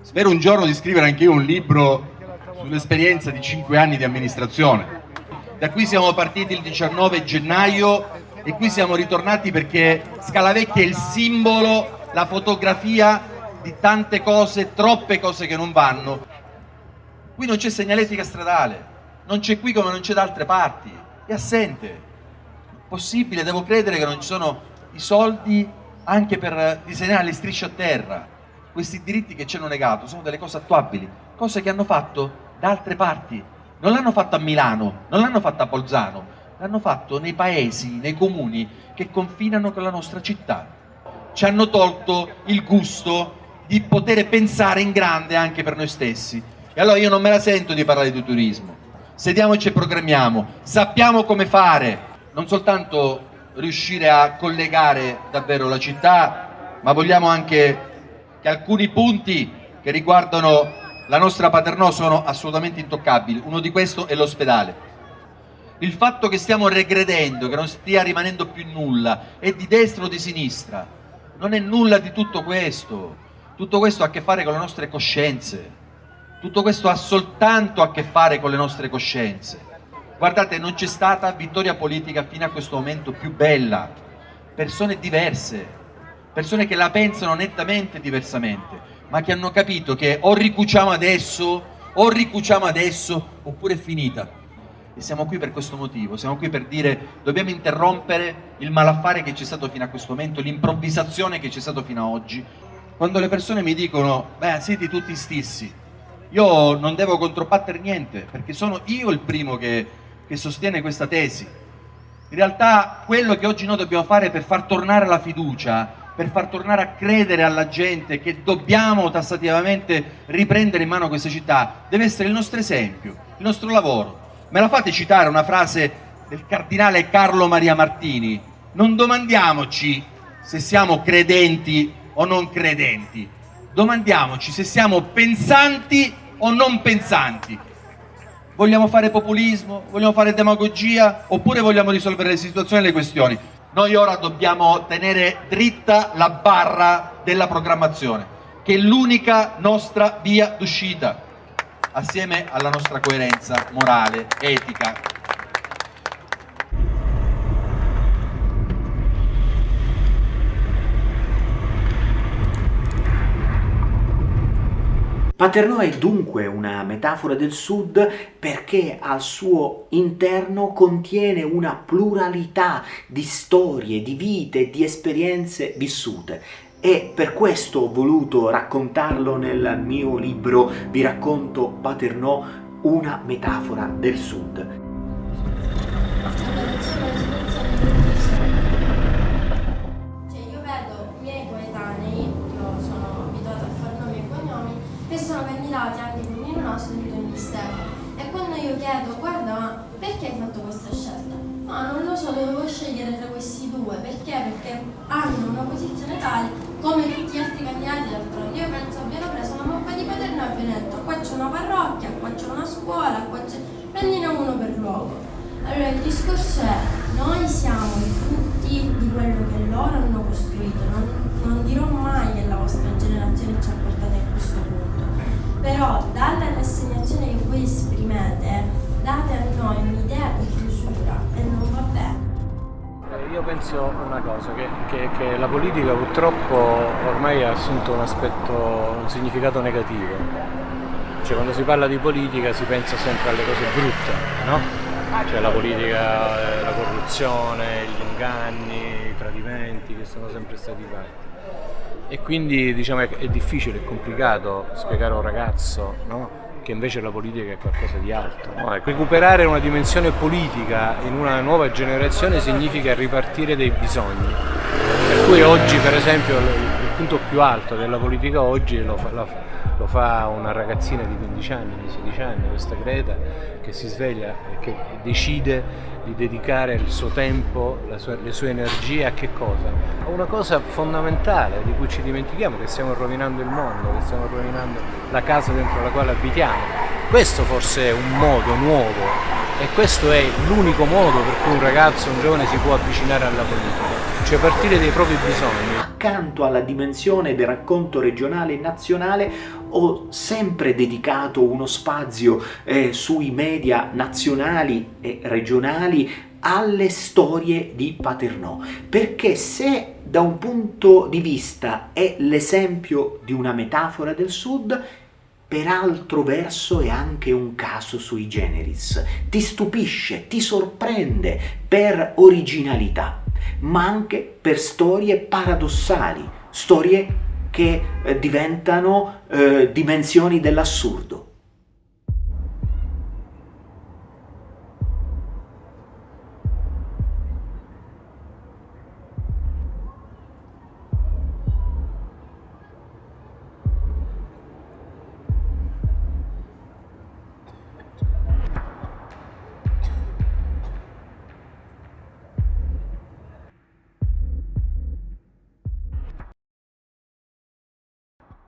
S22: spero un giorno di scrivere anche io un libro sull'esperienza di 5 anni di amministrazione. Da qui siamo partiti il 19 gennaio e qui siamo ritornati perché Scalavecchia è il simbolo, la fotografia di tante cose, troppe cose che non vanno. Qui non c'è segnaletica stradale, non c'è qui come non c'è da altre parti, è assente. Possibile, devo credere che non ci sono i soldi anche per disegnare le strisce a terra. Questi diritti che ci hanno negato sono delle cose attuabili, cose che hanno fatto da altre parti. Non l'hanno fatto a Milano, non l'hanno fatto a Bolzano, l'hanno fatto nei paesi, nei comuni che confinano con la nostra città. Ci hanno tolto il gusto di poter pensare in grande anche per noi stessi. E allora io non me la sento di parlare di turismo. Sediamoci e programmiamo, sappiamo come fare, non soltanto riuscire a collegare davvero la città, ma vogliamo anche che alcuni punti che riguardano la nostra Paternò sono assolutamente intoccabili. Uno di questi è l'ospedale. Il fatto che stiamo regredendo, che non stia rimanendo più nulla, è di destra o di sinistra. Non è nulla di tutto questo. Tutto questo ha a che fare con le nostre coscienze. Tutto questo ha soltanto a che fare con le nostre coscienze. Guardate, non c'è stata vittoria politica fino a questo momento più bella. Persone diverse, persone che la pensano nettamente diversamente, ma che hanno capito che o ricuciamo adesso, oppure è finita. E siamo qui per questo motivo, siamo qui per dire dobbiamo interrompere il malaffare che c'è stato fino a questo momento, l'improvvisazione che c'è stato fino ad oggi. Quando le persone mi dicono, beh, siete tutti stissi, io non devo controbattere niente, perché sono io il primo che sostiene questa tesi. In realtà quello che oggi noi dobbiamo fare per far tornare la fiducia, per far tornare a credere alla gente che dobbiamo tassativamente riprendere in mano questa città, deve essere il nostro esempio, il nostro lavoro. Me la fate citare una frase del cardinale Carlo Maria Martini? Non domandiamoci se siamo credenti o non credenti, domandiamoci se siamo pensanti o non pensanti. Vogliamo fare populismo? Vogliamo fare demagogia? Oppure vogliamo risolvere le situazioni e le questioni? Noi ora dobbiamo tenere dritta la barra della programmazione, che è l'unica nostra via d'uscita, assieme alla nostra coerenza morale, etica.
S8: Paternò è dunque una metafora del Sud perché al suo interno contiene una pluralità di storie, di vite, di esperienze vissute. E per questo ho voluto raccontarlo nel mio libro Vi racconto Paternò, una metafora del Sud.
S4: Cioè io vedo i miei coetanei, io sono abituata a fare nomi e cognomi, che sono candidati anche con il nostro di Anthony Di Stefano. E quando io chiedo, guarda, ma perché hai fatto questa scelta? Ma non lo so, dovevo scegliere tra questi due. Perché? Perché hanno una posizione tale come tutti gli altri candidati d'altronde. Io penso abbiano preso una mappa di Paternò e abbiano detto qua c'è una parrocchia, qua c'è una scuola, qua c'è... prendine uno per luogo. Allora il discorso è, noi siamo i frutti di quello che loro hanno costruito. Non dirò mai che la vostra generazione ci ha portati a questo punto. Però dalla rassegnazione che voi esprimete, date a noi un'idea di chiusura e non va bene.
S23: Io penso una cosa, che la politica purtroppo ormai ha assunto un significato negativo. Cioè quando si parla di politica si pensa sempre alle cose brutte, no? Cioè la politica, la corruzione, gli inganni, i tradimenti che sono sempre stati fatti. E quindi diciamo è difficile, è complicato spiegare a un ragazzo, no? che invece la politica è qualcosa di altro. Recuperare una dimensione politica in una nuova generazione significa ripartire dei bisogni, per cui oggi per esempio il punto più alto della politica oggi lo fa una ragazzina di 15 anni, di 16 anni, questa Greta, che si sveglia e che decide di dedicare il suo tempo, le sue energie a che cosa? A una cosa fondamentale di cui ci dimentichiamo, che stiamo rovinando il mondo, che stiamo rovinando la casa dentro la quale abitiamo. Questo forse è un modo nuovo e questo è l'unico modo per cui un ragazzo, un giovane si può avvicinare alla politica, cioè partire dai propri bisogni.
S8: Accanto alla dimensione del racconto regionale e nazionale ho sempre dedicato uno spazio sui media nazionali e regionali alle storie di Paternò, perché se da un punto di vista è l'esempio di una metafora del Sud, per altro verso è anche un caso sui generis. Ti stupisce, ti sorprende per originalità, ma anche per storie paradossali, storie che diventano dimensioni dell'assurdo.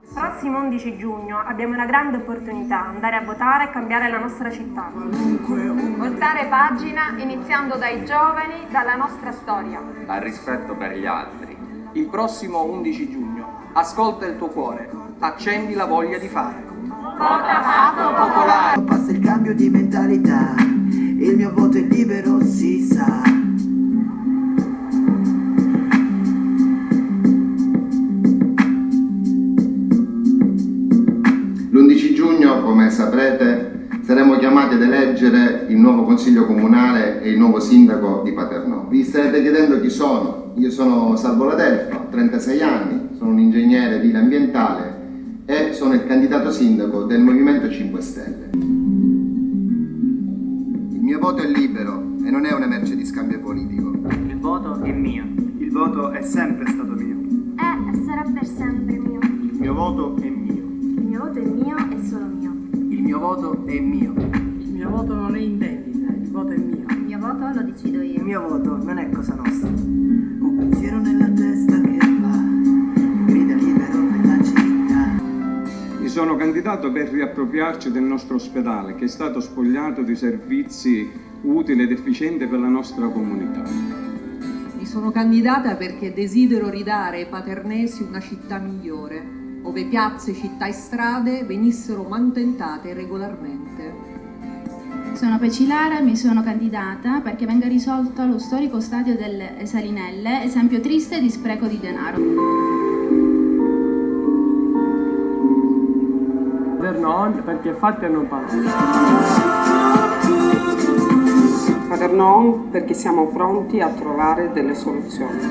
S5: Il prossimo 11 giugno abbiamo una grande opportunità, andare a votare e cambiare la nostra città.
S2: Voltare pagina iniziando dai giovani, dalla nostra storia.
S6: Al rispetto per gli altri. Il prossimo 11 giugno ascolta il tuo cuore, accendi la voglia di fare.
S2: Vota Patto Popolare.
S15: Passa il cambio di mentalità, il mio voto è libero, si sa.
S21: L'11 giugno, come saprete, saremo chiamati ad eleggere il nuovo consiglio comunale e il nuovo sindaco di Paternò. Vi starete chiedendo chi sono? Io sono Salvo Ladelfa, ho 36 anni, sono un ingegnere edile ambientale e sono il candidato sindaco del Movimento 5 Stelle. Il mio voto è libero e non è una merce di scambio politico.
S7: Il voto è mio. Il voto è sempre stato mio.
S4: È e sarà per sempre mio.
S7: Il mio voto è mio.
S4: Il mio voto è mio e solo mio.
S7: Il mio voto è mio.
S24: Il mio voto non è in vendita, il voto è mio.
S4: Il mio voto lo decido io.
S24: Il mio voto non è cosa nostra.
S15: Un pensiero nella testa che va, grida libero nella città.
S25: Mi sono candidato per riappropriarci del nostro ospedale, che è stato spogliato di servizi utili ed efficienti per la nostra comunità.
S26: Mi sono candidata perché desidero ridare ai paternesi una città migliore, ove piazze, città e strade venissero manutentate regolarmente.
S27: Sono Pecilara, mi sono candidata perché venga risolto lo storico stadio delle Salinelle, esempio triste di spreco di denaro.
S24: Paternò perché fatti hanno parole.
S28: Paternò perché siamo pronti a trovare delle soluzioni.
S17: Il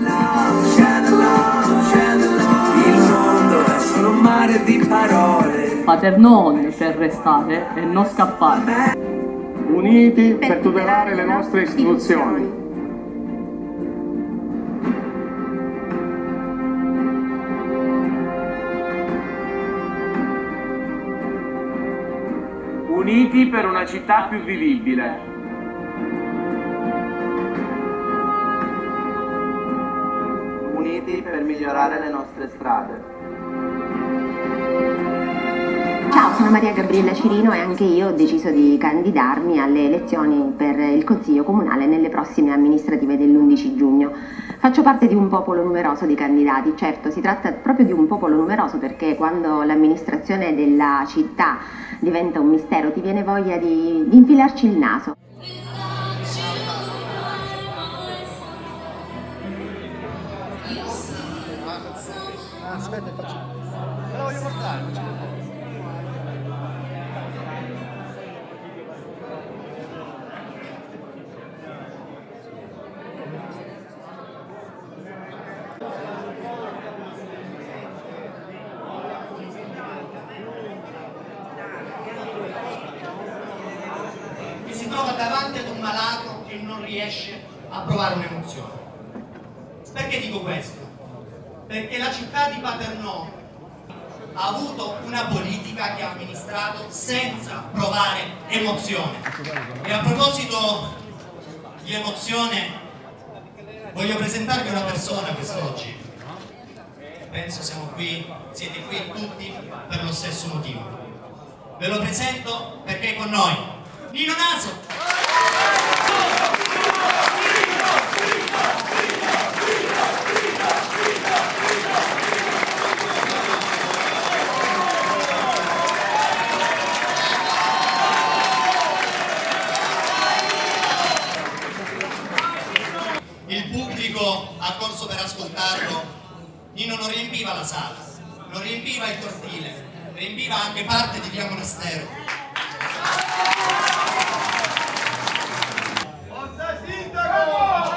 S17: mondo è solo un mare di parole.
S29: Paternò per restare e non scappare.
S25: Uniti per tutelare le nostre istituzioni.
S22: Uniti per una città più vivibile.
S7: Uniti per migliorare le nostre strade.
S30: Ciao, sono Maria Gabriella Cirino e anche io ho deciso di candidarmi alle elezioni per il Consiglio Comunale nelle prossime amministrative dell'11 giugno. Faccio parte di un popolo numeroso di candidati, certo si tratta proprio di un popolo numeroso perché quando l'amministrazione della città diventa un mistero ti viene voglia di infilarci il naso.
S20: Aspetta, faccio. Però voglio portare.
S1: malato che non riesce a provare un'emozione. Perché dico questo? Perché la città di Paternò ha avuto una politica che ha amministrato senza provare emozione. E a proposito di emozione, voglio presentarvi una persona quest'oggi. Penso siete qui tutti per lo stesso motivo. Ve lo presento perché è con noi Nino Naso. Il pubblico ha corso per ascoltarlo. Nino non riempiva la sala, non riempiva il cortile, riempiva anche parte di via Monastero.
S3: Forza Sindaco!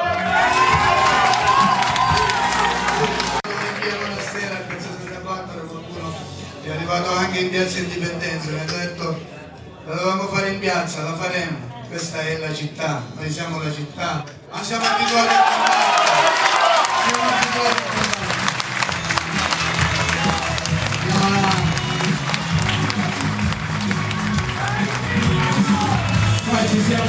S9: In via Monastero a Piazza 64 qualcuno è arrivato anche in Piazza Indipendenza, mi ha detto la dovevamo fare in piazza, la faremo. Questa è la città, noi siamo la città, ma siamo abituati a qua ci siamo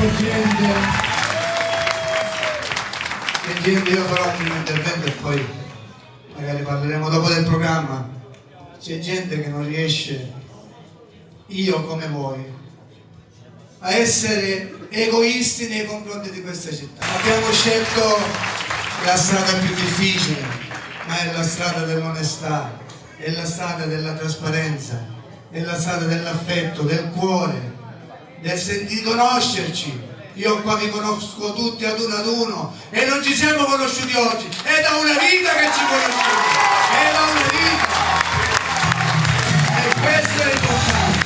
S9: gente, io farò un intervento e poi magari parleremo dopo del programma. C'è gente che non riesce, io come voi, a essere egoisti nei confronti di questa città. Abbiamo scelto la strada più difficile, ma è la strada dell'onestà, è la strada della trasparenza, è la strada dell'affetto, del cuore, di conoscerci. Io qua vi conosco tutti ad uno e non ci siamo conosciuti oggi, è da una vita che ci conosciamo, è da una vita. E questo è importante.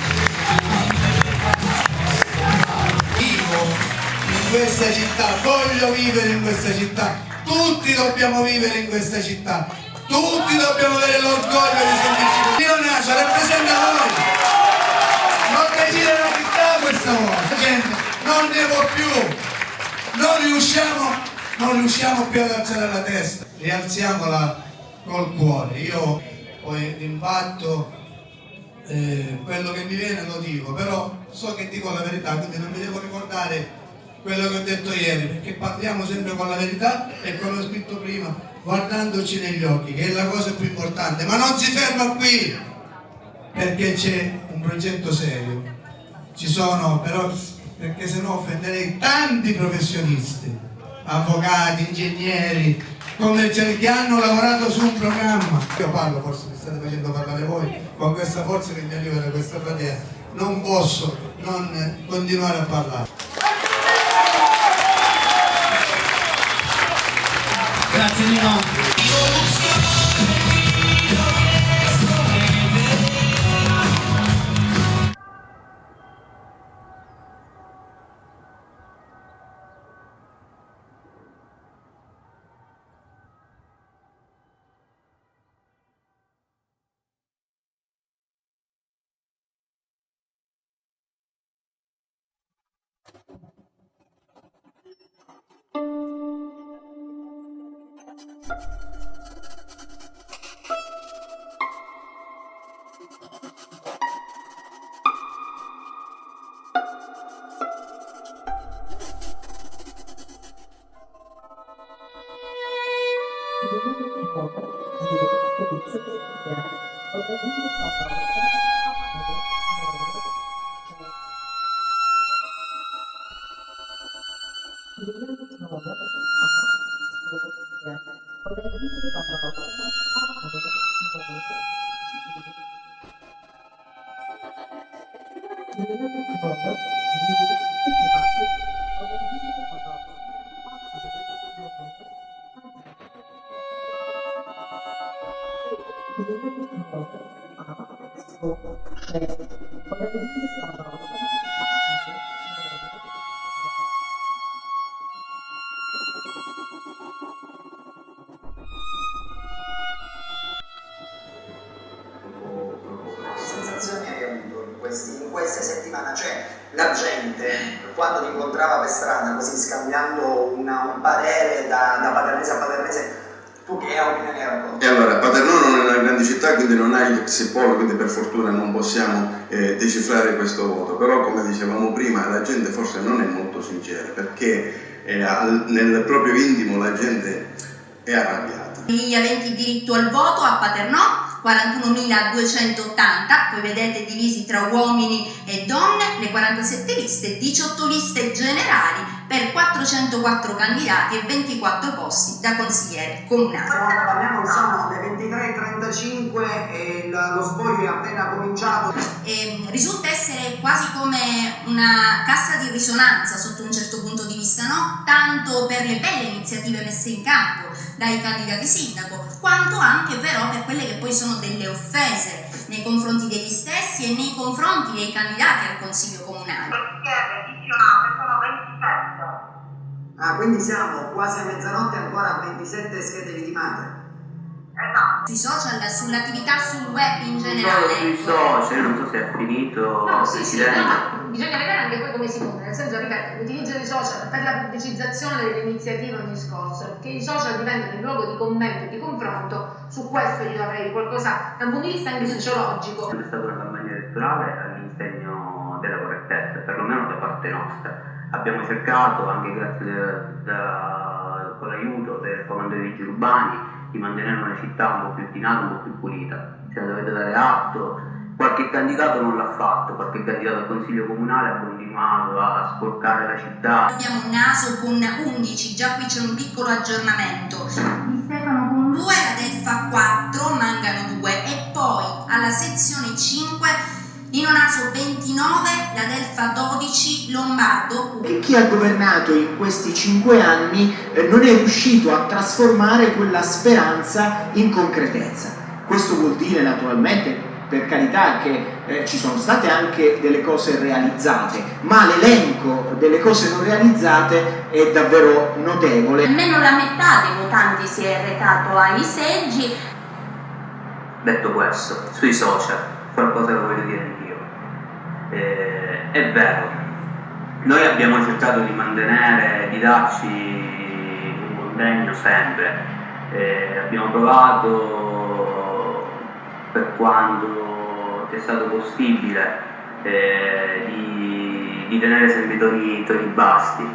S9: In questa città, voglio vivere in questa città, tutti dobbiamo vivere in questa città, tutti dobbiamo avere l'orgoglio di sentirci. Nino Naso rappresenta noi, non decide la città questa volta, la gente non ne può più, non riusciamo più ad alzare la testa, rialziamola col cuore. Io poi l'impatto, quello che mi viene lo dico, però so che dico la verità, quindi non mi devo ricordare quello che ho detto ieri, perché parliamo sempre con la verità e come ho scritto prima, guardandoci negli occhi, che è la cosa più importante. Ma non si ferma qui, perché c'è un progetto serio, ci sono però, perché se no offenderei tanti professionisti, avvocati, ingegneri, commerciali che hanno lavorato su un programma. Io parlo, forse mi state facendo parlare voi, con questa forza che mi arriva da questa platea, non posso non continuare a parlare.
S1: Grazie Nino.
S10: Sensazioni hai avuto in queste settimane? Cioè,
S8: La gente, quando ti incontrava per strada, così scambiando un parere da paternese a paternese, tu che opinione hai raccontato?
S10: E allora, Paternò non è una grande città, quindi non ha gli exit-poll, quindi per fortuna non possiamo decifrare questo voto, però come dicevamo prima la gente forse non è molto sincera, perché nel proprio intimo la gente è arrabbiata.
S11: Gli aventi diritto al voto a Paternò 41.280, poi vedete divisi tra uomini e donne, le 47 liste, 18 liste generali per 404 candidati e 24 posti da consigliere comunale.
S8: Parliamo, sono le 23:35 e lo spoglio è appena cominciato.
S11: Risulta essere quasi come una cassa di risonanza sotto un certo punto di vista, no? Tanto per le belle iniziative messe in campo dai candidati sindaco, quanto anche però per quelle che poi sono delle offese nei confronti degli stessi e nei confronti dei candidati al consiglio comunale.
S8: Sono 27. Ah, quindi siamo quasi a mezzanotte ancora a 27 schede vitimate.
S11: Sui social, sull'attività sul web in generale.
S24: Sui social, non so se è finito.
S2: No, sì, no, bisogna vedere anche poi come si muove, nel senso, ripeto, l'utilizzo dei social per la pubblicizzazione delle iniziative è un discorso, che i social diventano il luogo di commento e di confronto, su questo io avrei qualcosa da un punto di vista anche sociologico.
S24: È stata una campagna elettorale all'insegno della correttezza, perlomeno da parte nostra. Abbiamo cercato, anche grazie con l'aiuto del comando dei vigili urbani, di mantenere una città un po' più ordinata, un po' più pulita. Cioè dovete dare atto, qualche candidato non l'ha fatto, qualche candidato al consiglio comunale ha continuato a sporcare la città.
S11: Abbiamo un naso con 11, già qui c'è un piccolo aggiornamento. Di Stefano con 2, la Delfa 4, mancano 2 e poi alla sezione 5 Nino Naso 29, la Delfa 12, Lombardo 1.
S12: Chi ha governato in questi 5 anni non è riuscito a trasformare quella speranza in concretezza. Questo vuol dire naturalmente, per carità, che ci sono state anche delle cose realizzate, ma l'elenco delle cose non realizzate è davvero notevole.
S11: Almeno la metà dei votanti si è recato ai seggi.
S24: Detto questo, sui social, qualcosa lo voglio dire anch'io. È vero, noi abbiamo cercato di mantenere, di darci un contegno sempre. Abbiamo provato, per quanto sia stato possibile, di tenere sempre i toni bassi,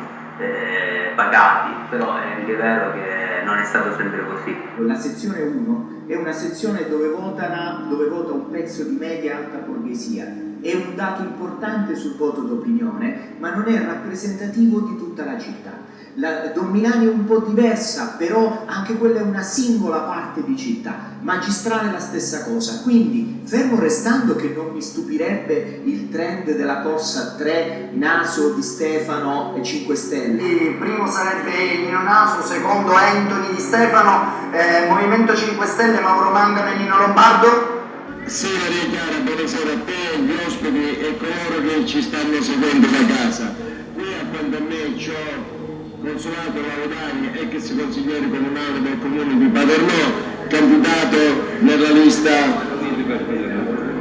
S24: pagati, però è anche vero che non è stato sempre così.
S12: La sezione 1 è una sezione dove vota un pezzo di media alta borghesia. È un dato importante sul voto d'opinione, ma non è rappresentativo di tutta la città. La Don Milani è un po' diversa, però anche quella è una singola parte di città. Magistrale è la stessa cosa, quindi fermo restando che non mi stupirebbe il trend della corsa 3, Naso, Di Stefano e 5 Stelle.
S8: Il primo sarebbe Nino Naso, secondo Anthony Di Stefano, Movimento 5 Stelle, Mauro Mangano e Nino Lombardo.
S13: Sì, Maria Chiara, buonasera a te, agli ospiti e coloro che ci stanno seguendo da casa. Qui accanto a me c'ho Consolato Laudani, ex consigliere comunale del comune di Paternò, candidato nella lista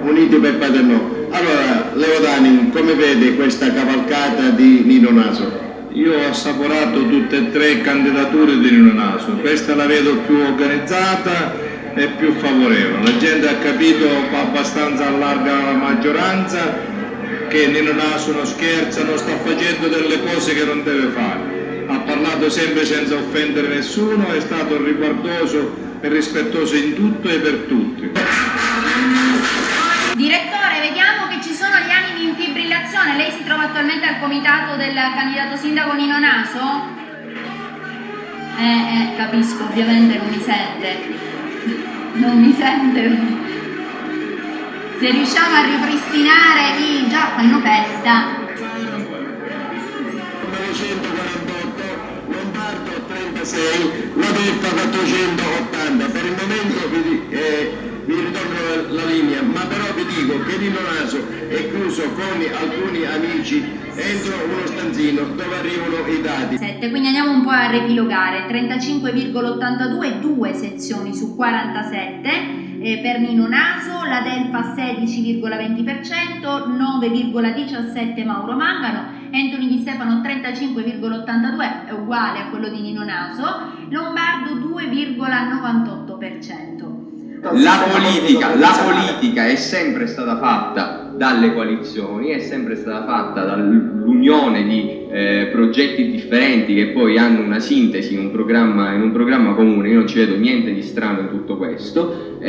S13: Uniti per Paternò. Allora, Laudani, come vede questa cavalcata di Nino Naso?
S14: Io ho assaporato tutte e 3 candidature di Nino Naso, questa la vedo più organizzata e più favorevole. La gente ha capito abbastanza a larga maggioranza che Nino Naso non scherza, non sta facendo delle cose che non deve fare. Ha parlato sempre senza offendere nessuno, è stato riguardoso e rispettoso in tutto e per tutti.
S11: Direttore, vediamo che ci sono gli animi in fibrillazione. Lei si trova attualmente al comitato del candidato sindaco Nino Naso? Capisco, ovviamente non mi sente. Non mi sente. Se riusciamo a ripristinare i... già fanno festa.
S13: Lombardo 36, la Delta 480. Per il momento vi ritorno la linea, ma però vi dico che Nino Naso è chiuso con alcuni amici entro uno stanzino dove arrivano i dati.
S11: Quindi andiamo un po' a riepilogare. 35,82, 2 sezioni su 47. per Nino Naso, la Delfa 16,20%, 9,17 Mauro Mangano, Anthony Di Stefano 35,82, è uguale a quello di Nino Naso, Lombardo 2,98%.
S4: La politica è sempre stata fatta dalle coalizioni, è sempre stata fatta dall'unione di progetti differenti che poi hanno una sintesi in un programma comune. Io non ci vedo niente di strano in tutto questo,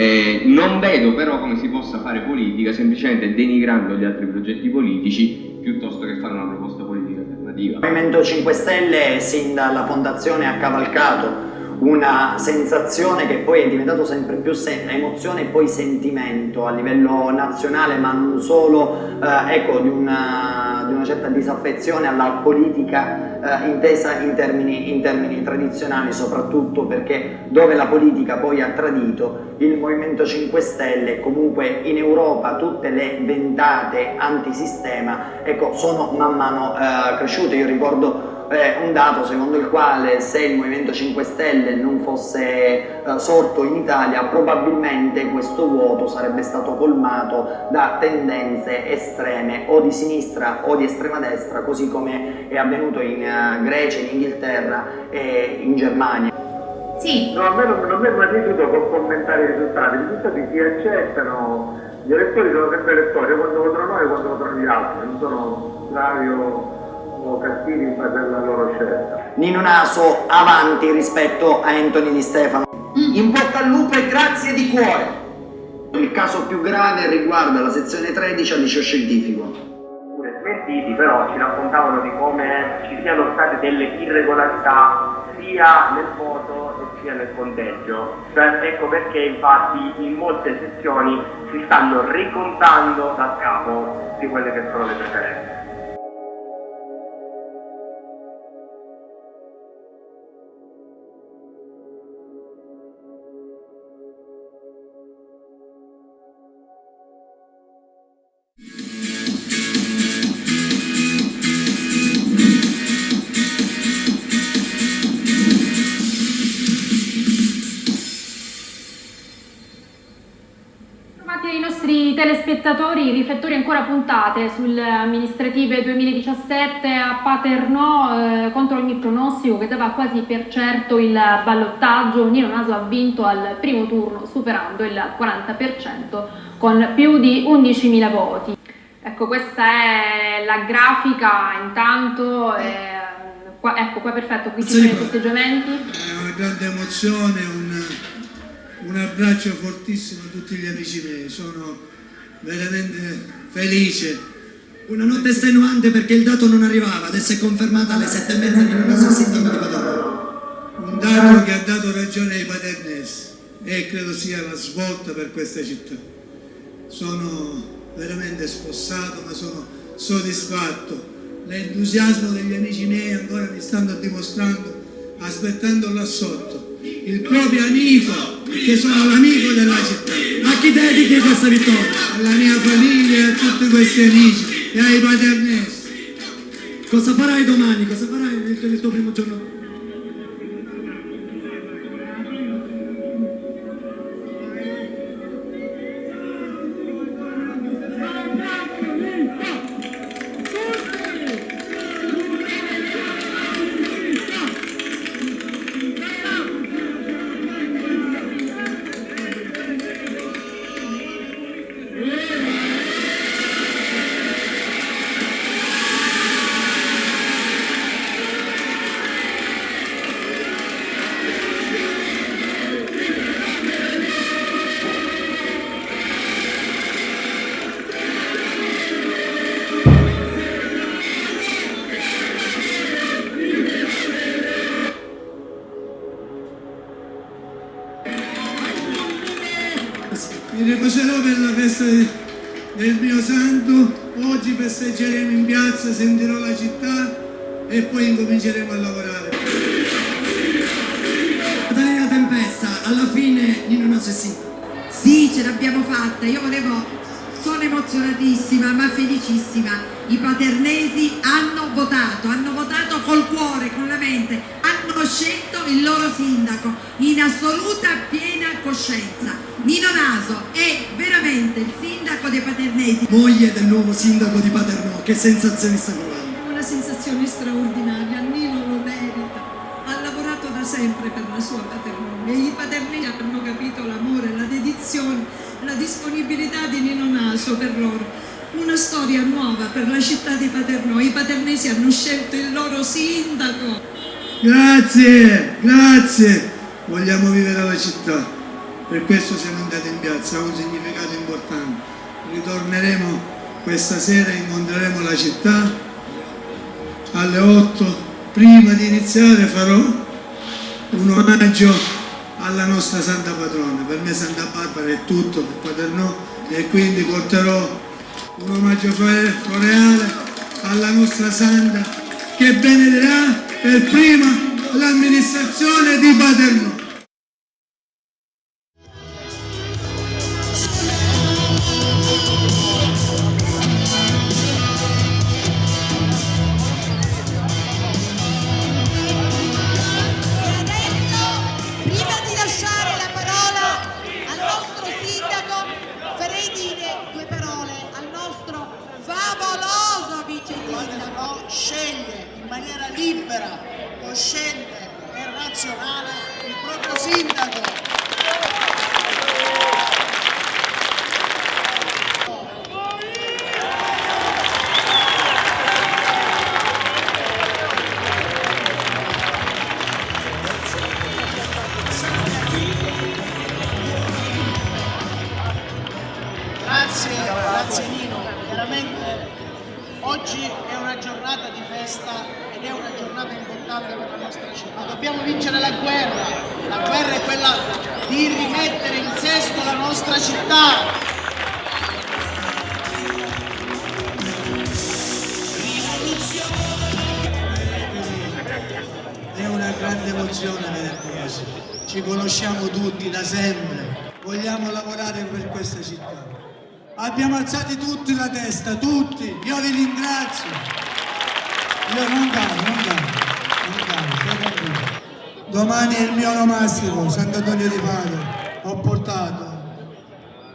S4: non vedo però come si possa fare politica semplicemente denigrando gli altri progetti politici piuttosto che fare una proposta politica alternativa.
S8: Il Movimento 5 Stelle sin dalla fondazione ha cavalcato una sensazione che poi è diventato sempre più emozione e poi sentimento a livello nazionale, ma non solo, ecco, di una certa disaffezione alla politica intesa in termini tradizionali, soprattutto perché dove la politica poi ha tradito il Movimento 5 Stelle, comunque in Europa tutte le ventate antisistema, ecco, sono man mano cresciute. Io ricordo un dato secondo il quale se il Movimento 5 Stelle non fosse sorto in Italia, probabilmente questo vuoto sarebbe stato colmato da tendenze estreme o di sinistra o di estrema destra, così come è avvenuto in Grecia, in Inghilterra e in Germania.
S11: Sì.
S13: No, a me non mi è mai piaciuto commentare i risultati si accettano, gli elettori sono sempre elettori, quando votano noi e quando votano gli altri, non sono bravi o cattivi in base alla loro scelta.
S8: Nino Naso avanti rispetto a Anthony Di Stefano. In bocca al lupo e grazie di cuore. Il caso più grave riguarda la sezione 13 al liceo scientifico.
S13: Pure smentiti, però ci raccontavano di come ci siano state delle irregolarità sia nel voto e sia nel conteggio. Ecco perché infatti in molte sezioni si stanno ricontando da capo di quelle che sono le preferenze.
S5: Ai nostri telespettatori, riflettori ancora puntate sulle amministrative 2017 a Paternò, contro ogni pronostico che dava quasi per certo il ballottaggio. Nino Naso ha vinto al primo turno superando il 40% con più di 11.000 voti. Ecco, questa è la grafica intanto, ecco qua perfetto, qui ci sono i festeggiamenti.
S9: È una grande emozione, un abbraccio fortissimo a tutti gli amici miei, sono veramente felice.
S6: Una notte estenuante perché il dato non arrivava, adesso è confermata alle 7:30 di una sindaco di Paternò.
S9: Un dato che ha dato ragione ai paternesi e credo sia la svolta per questa città. Sono veramente spossato, ma sono soddisfatto. L'entusiasmo degli amici miei ancora mi stanno dimostrando, aspettando là sotto. Il proprio amico, che sono l'amico della città.
S6: A chi dedichi questa vittoria?
S9: Alla mia famiglia e a tutti questi amici e ai paternesi.
S6: Cosa farai domani? Cosa farai il tuo primo giorno?
S9: Mi riposerò per la festa del mio santo, oggi festeggeremo in piazza, sentirò la città e poi incominceremo a lavorare.
S6: La tempesta, alla fine Nino Naso è sì.
S15: Sì, ce l'abbiamo fatta, sono emozionatissima ma felicissima. I paternesi hanno votato col cuore, con la mente, hanno scelto il loro sindaco in assoluta piena coscienza. Nino Naso è veramente il sindaco dei Paternesi.
S6: Moglie del nuovo sindaco di Paternò, che sensazioni sta provando?
S15: Una sensazione straordinaria, Nino lo merita. Ha lavorato da sempre per la sua Paternò e i paternesi hanno capito l'amore, la dedizione, la disponibilità di Nino Naso per loro. Una storia nuova per la città di Paternò. I paternesi hanno scelto il loro sindaco.
S6: Grazie, grazie. Vogliamo vivere la città. Per questo siamo andati in piazza, ha un significato importante. Ritorneremo questa sera, incontreremo la città alle 8. Prima di iniziare farò un omaggio alla nostra Santa Patrona. Per me Santa Barbara è tutto per Paternò e quindi porterò un omaggio floreale alla nostra Santa che benedirà per prima l'amministrazione di Paternò.
S16: Sceglie in maniera libera, cosciente e razionale il proprio sindaco. Grazie Nino, veramente oggi è una giornata di festa ed è una giornata importante per la nostra città. Dobbiamo vincere la guerra è quella di rimettere in sesto la nostra città.
S9: È una grande emozione vederti così. Ci conosciamo tutti da sempre, vogliamo lavorare per questa città. Abbiamo alzato tutti la testa, tutti, io vi ringrazio. Io non cado, stai tranquillo. Domani è il mio onomastico, Sant'Antonio di Padova. Ho portato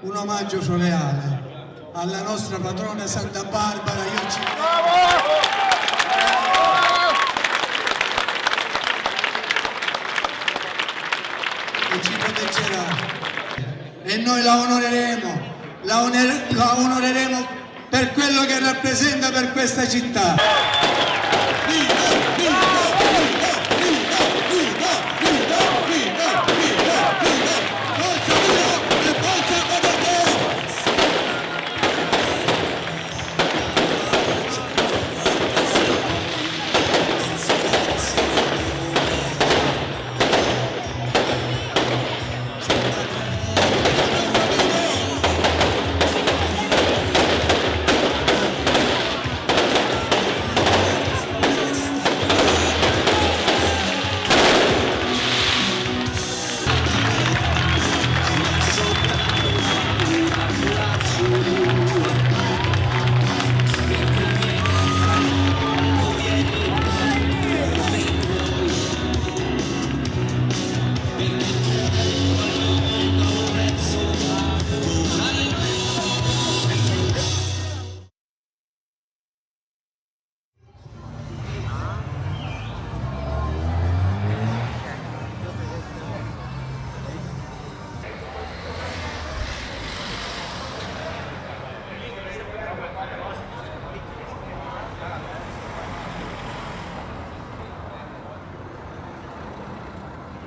S9: un omaggio floreale alla nostra patrona Santa Barbara. Io ci e ci proteggerà. E noi la onoreremo. La onoreremo per quello che rappresenta per questa città.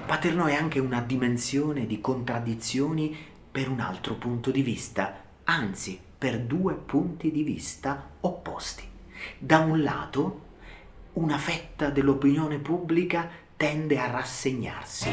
S17: Paternò è anche una dimensione di contraddizioni per un altro punto di vista, anzi per due punti di vista opposti. Da un lato, una fetta dell'opinione pubblica tende a rassegnarsi.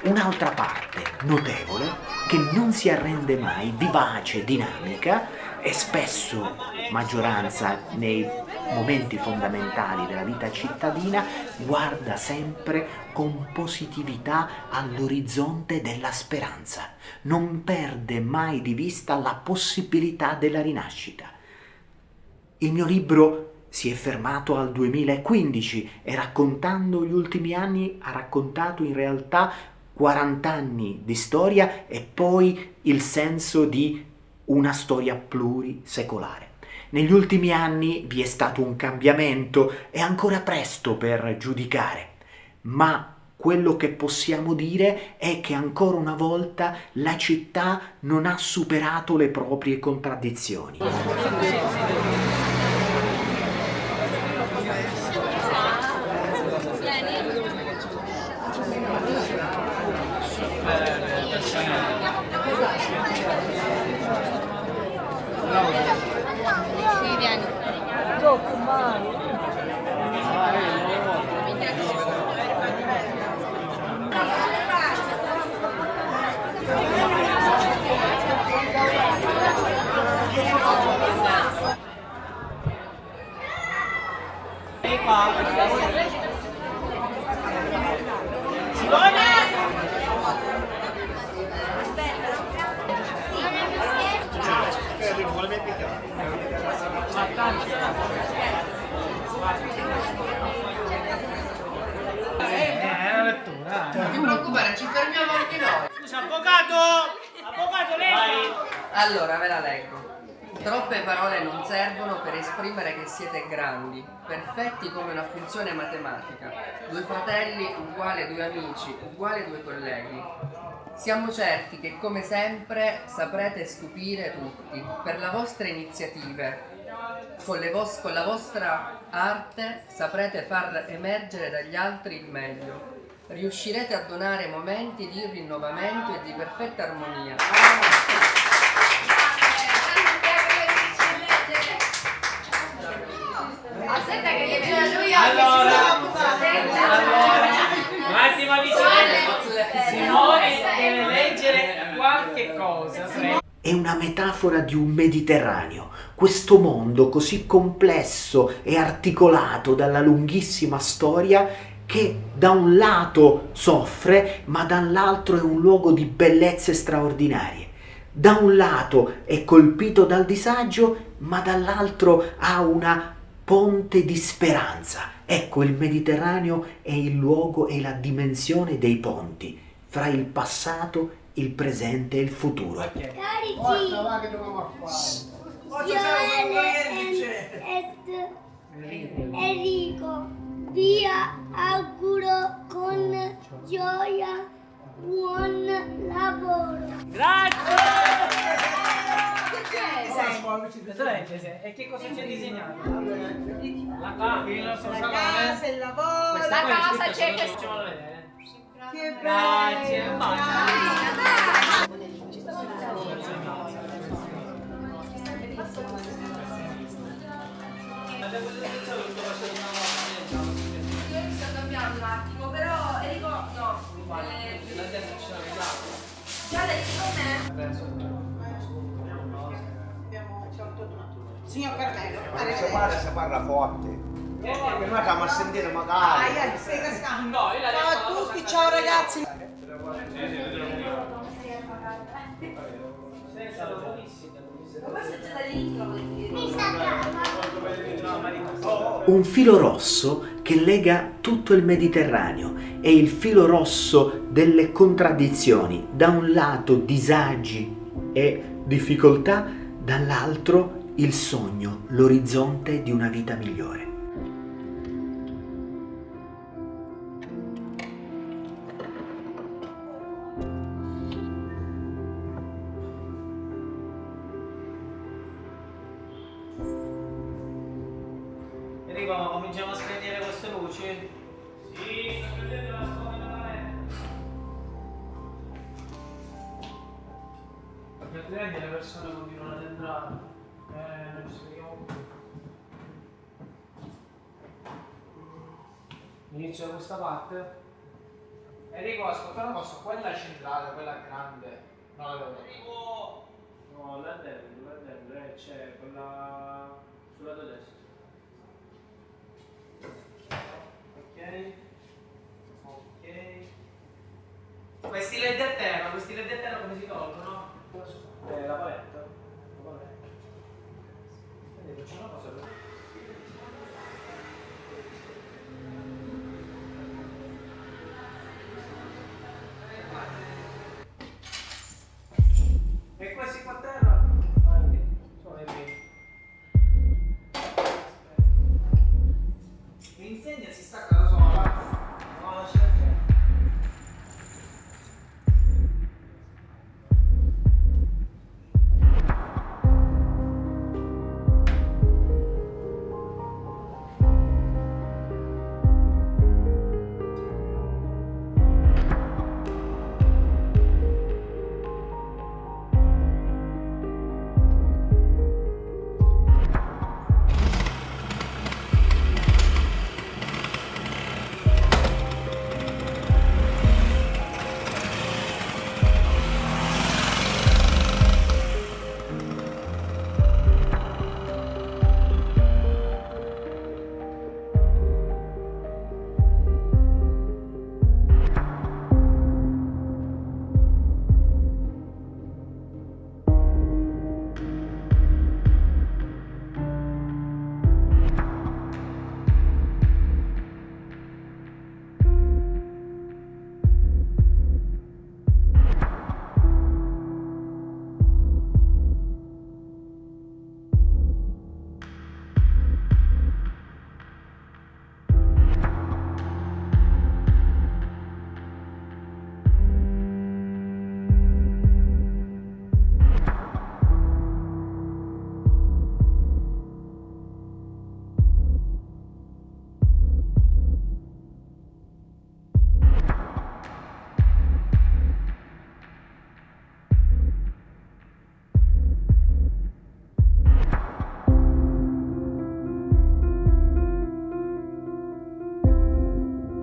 S17: Un'altra parte notevole che non si arrende mai, vivace, dinamica e spesso maggioranza nei momenti fondamentali della vita cittadina guarda sempre con positività all'orizzonte della speranza, non perde mai di vista la possibilità della rinascita. Il mio libro si è fermato al 2015 e raccontando gli ultimi anni ha raccontato in realtà 40 anni di storia e poi il senso di una storia plurisecolare. Negli ultimi anni vi è stato un cambiamento, è ancora presto per giudicare, ma quello che possiamo dire è che ancora una volta la città non ha superato le proprie contraddizioni.
S18: Sì, vieni.
S19: Non ti preoccupare, ci fermiamo anche noi.
S16: Scusa, avvocato! Avvocato, lei!
S19: Allora, ve la leggo. Troppe parole non servono per esprimere che siete grandi, perfetti come una funzione matematica, due fratelli uguali due amici, uguali due colleghi. Siamo certi che come sempre saprete stupire tutti per le vostre iniziative. Con la vostra arte saprete far emergere dagli altri il meglio. Riuscirete a donare momenti di rinnovamento e di perfetta armonia.
S18: Aspetta che gli viene lui
S16: Allora, un attimo di silenzio. Simone deve leggere qualche cosa. Prego.
S17: È una metafora di un Mediterraneo, questo mondo così complesso e articolato dalla lunghissima storia che da un lato soffre, ma dall'altro è un luogo di bellezze straordinarie. Da un lato è colpito dal disagio, ma dall'altro ha una ponte di speranza. Ecco, il Mediterraneo è il luogo e la dimensione dei ponti fra il passato, il presente e il futuro.
S21: Enrico, vi auguro con gioia buon lavoro.
S16: E che cosa c'è disegnato? La casa,
S18: il lavoro, la casa c'è che...
S16: Facciamolo vedere.
S18: Che
S16: Grazie,
S18: Io sto cambiando un attimo, però Enrico no. Già lei con me?
S21: Signor Carmelo,
S22: Si parla forte. Noi stiamo a sentire magari.
S21: stai cascando. Ciao a tutti, ciao ragazzi.
S17: Un filo rosso che lega tutto il Mediterraneo, è il filo rosso delle contraddizioni, da un lato disagi e difficoltà, dall'altro il sogno, l'orizzonte di una vita migliore.
S3: Enrico, ma cominciamo a spegnere queste luci? Sì, sto prendendo la scuola. Perché altrimenti le persone continuano ad entrare. Non ci spieghiamo più. Inizio da questa parte. Enrico, ascolta una cosa, quella centrale, quella grande. No, la devo. Enrico! No, là dentro, c'è quella sul lato destro. Ok. Questi led a terra come si tolgono? La paletta. Quindi facciamo una cosa per